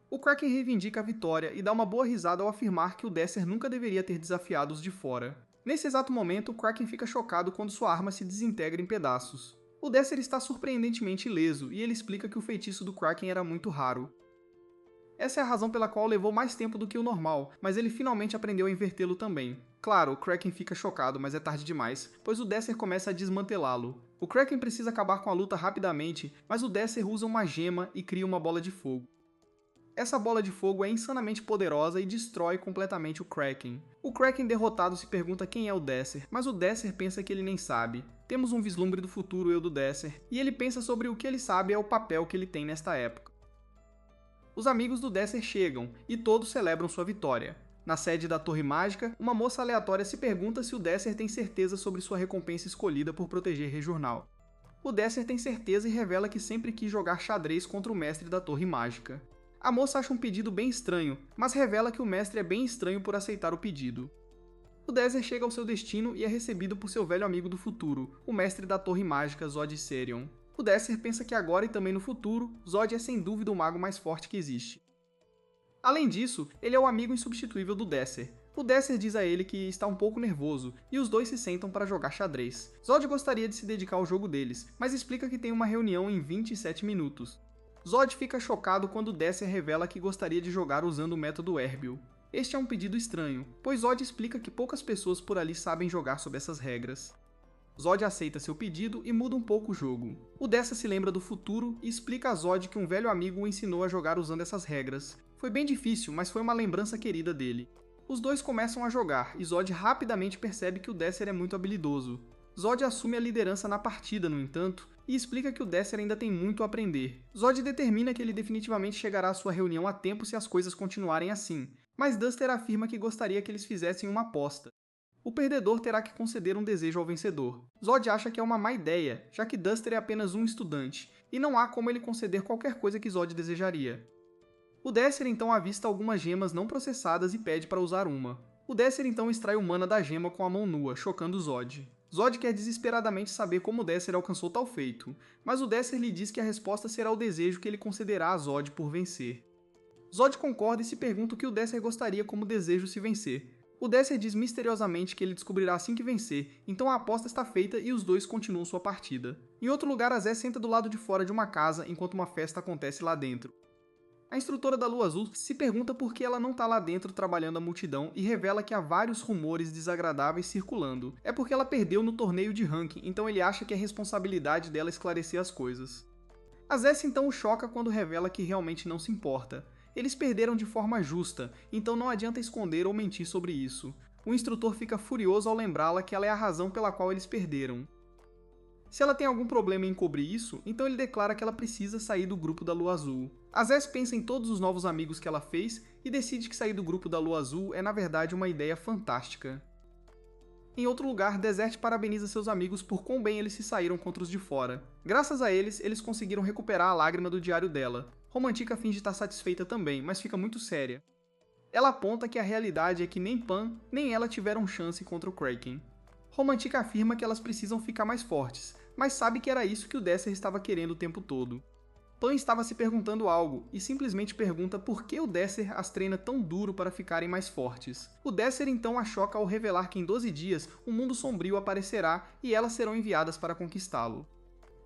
O Kraken reivindica a vitória e dá uma boa risada ao afirmar que o Desser nunca deveria ter desafiado os de fora. Nesse exato momento, o Kraken fica chocado quando sua arma se desintegra em pedaços. O Desser está surpreendentemente ileso e ele explica que o feitiço do Kraken era muito raro. Essa é a razão pela qual levou mais tempo do que o normal, mas ele finalmente aprendeu a invertê-lo também. Claro, o Kraken fica chocado, mas é tarde demais, pois o Desser começa a desmantelá-lo. O Kraken precisa acabar com a luta rapidamente, mas o Desser usa uma gema e cria uma bola de fogo. Essa bola de fogo é insanamente poderosa e destrói completamente o Kraken. O Kraken derrotado se pergunta quem é o Desser, mas o Desser pensa que ele nem sabe. Temos um vislumbre do futuro eu do Desser, e ele pensa sobre o que ele sabe é o papel que ele tem nesta época. Os amigos do Desser chegam, e todos celebram sua vitória. Na sede da Torre Mágica, uma moça aleatória se pergunta se o Desser tem certeza sobre sua recompensa escolhida por proteger Rejurnal. O Desser tem certeza e revela que sempre quis jogar xadrez contra o mestre da Torre Mágica. A moça acha um pedido bem estranho, mas revela que o mestre é bem estranho por aceitar o pedido. O Desser chega ao seu destino e é recebido por seu velho amigo do futuro, o mestre da Torre Mágica Zod Serion. O Desser pensa que agora e também no futuro, Zod é sem dúvida o mago mais forte que existe. Além disso, ele é o amigo insubstituível do Desser. O Desser diz a ele que está um pouco nervoso, e os dois se sentam para jogar xadrez. Zod gostaria de se dedicar ao jogo deles, mas explica que tem uma reunião em 27 minutos. Zod fica chocado quando Desser revela que gostaria de jogar usando o método Erbil. Este é um pedido estranho, pois Zod explica que poucas pessoas por ali sabem jogar sob essas regras. Zod aceita seu pedido e muda um pouco o jogo. O Desser se lembra do futuro e explica a Zod que um velho amigo o ensinou a jogar usando essas regras. Foi bem difícil, mas foi uma lembrança querida dele. Os dois começam a jogar e Zod rapidamente percebe que o Desser é muito habilidoso. Zod assume a liderança na partida, no entanto, e explica que o Desser ainda tem muito a aprender. Zod determina que ele definitivamente chegará à sua reunião a tempo se as coisas continuarem assim, mas Duster afirma que gostaria que eles fizessem uma aposta. O perdedor terá que conceder um desejo ao vencedor. Zod acha que é uma má ideia, já que Duster é apenas um estudante, e não há como ele conceder qualquer coisa que Zod desejaria. O Desser então avista algumas gemas não processadas e pede para usar uma. O Desser então extrai o mana da gema com a mão nua, chocando Zod. Zod quer desesperadamente saber como o Desser alcançou tal feito, mas o Desser lhe diz que a resposta será o desejo que ele concederá a Zod por vencer. Zod concorda e se pergunta o que o Desser gostaria como desejo se vencer. O Desser diz misteriosamente que ele descobrirá assim que vencer, então a aposta está feita e os dois continuam sua partida. Em outro lugar, Azé senta do lado de fora de uma casa enquanto uma festa acontece lá dentro. A instrutora da Lua Azul se pergunta por que ela não tá lá dentro trabalhando a multidão e revela que há vários rumores desagradáveis circulando. É porque ela perdeu no torneio de ranking, então ele acha que é responsabilidade dela esclarecer as coisas. A Zess então o choca quando revela que realmente não se importa. Eles perderam de forma justa, então não adianta esconder ou mentir sobre isso. O instrutor fica furioso ao lembrá-la que ela é a razão pela qual eles perderam. Se ela tem algum problema em encobrir isso, então ele declara que ela precisa sair do grupo da Lua Azul. A Zess pensa em todos os novos amigos que ela fez e decide que sair do grupo da Lua Azul é na verdade uma ideia fantástica. Em outro lugar, Desert parabeniza seus amigos por quão bem eles se saíram contra os de fora. Graças a eles conseguiram recuperar a lágrima do diário dela. Romantica finge estar satisfeita também, mas fica muito séria. Ela aponta que a realidade é que nem Pan, nem ela tiveram chance contra o Kraken. Romantica afirma que elas precisam ficar mais fortes, mas sabe que era isso que o Desser estava querendo o tempo todo. Pan estava se perguntando algo, e simplesmente pergunta por que o Desser as treina tão duro para ficarem mais fortes. O Desser então a choca ao revelar que em 12 dias um mundo sombrio aparecerá e elas serão enviadas para conquistá-lo.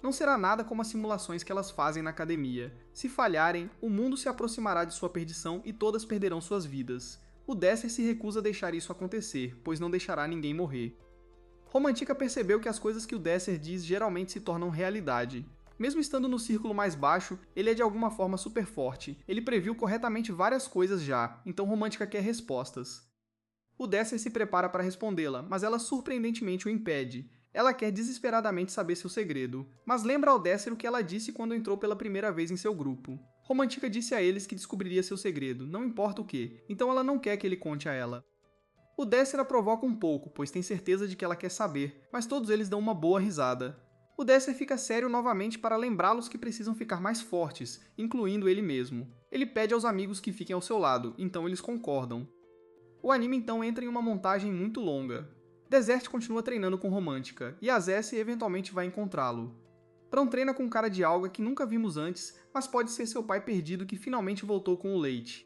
Não será nada como as simulações que elas fazem na academia. Se falharem, o mundo se aproximará de sua perdição e todas perderão suas vidas. O Desser se recusa a deixar isso acontecer, pois não deixará ninguém morrer. Romantica percebeu que as coisas que o Desser diz geralmente se tornam realidade. Mesmo estando no círculo mais baixo, ele é de alguma forma super forte. Ele previu corretamente várias coisas já, então Romantica quer respostas. O Desser se prepara para respondê-la, mas ela surpreendentemente o impede. Ela quer desesperadamente saber seu segredo, mas lembra ao Desser o que ela disse quando entrou pela primeira vez em seu grupo. Romantica disse a eles que descobriria seu segredo, não importa o que, então ela não quer que ele conte a ela. O Desser a provoca um pouco, pois tem certeza de que ela quer saber, mas todos eles dão uma boa risada. O Desser fica sério novamente para lembrá-los que precisam ficar mais fortes, incluindo ele mesmo. Ele pede aos amigos que fiquem ao seu lado, então eles concordam. O anime então entra em uma montagem muito longa. Desert continua treinando com Romantica, e a Zess eventualmente vai encontrá-lo. Pran treina com um cara de alga que nunca vimos antes, mas pode ser seu pai perdido que finalmente voltou com o leite.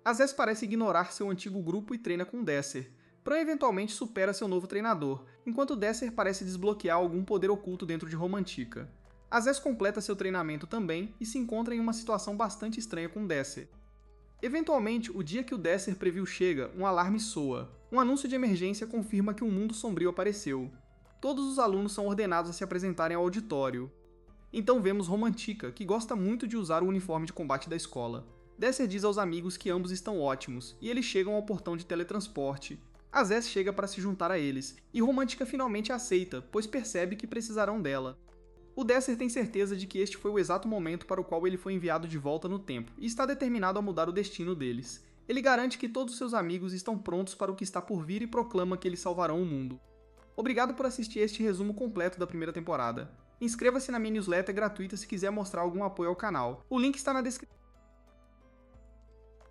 A Zess parece ignorar seu antigo grupo e treina com Desser. Pran eventualmente supera seu novo treinador, enquanto Desser parece desbloquear algum poder oculto dentro de Romantica. A Zess completa seu treinamento também e se encontra em uma situação bastante estranha com Desser. Eventualmente, o dia que o Desser previu chega, um alarme soa. Um anúncio de emergência confirma que um mundo sombrio apareceu. Todos os alunos são ordenados a se apresentarem ao auditório. Então vemos Romantica, que gosta muito de usar o uniforme de combate da escola. Desser diz aos amigos que ambos estão ótimos, e eles chegam ao portão de teletransporte. A Zess chega para se juntar a eles, e Romantica finalmente aceita, pois percebe que precisarão dela. O Desser tem certeza de que este foi o exato momento para o qual ele foi enviado de volta no tempo, e está determinado a mudar o destino deles. Ele garante que todos seus amigos estão prontos para o que está por vir e proclama que eles salvarão o mundo. Obrigado por assistir este resumo completo da primeira temporada. Inscreva-se na minha newsletter gratuita se quiser mostrar algum apoio ao canal. O link está na descrição.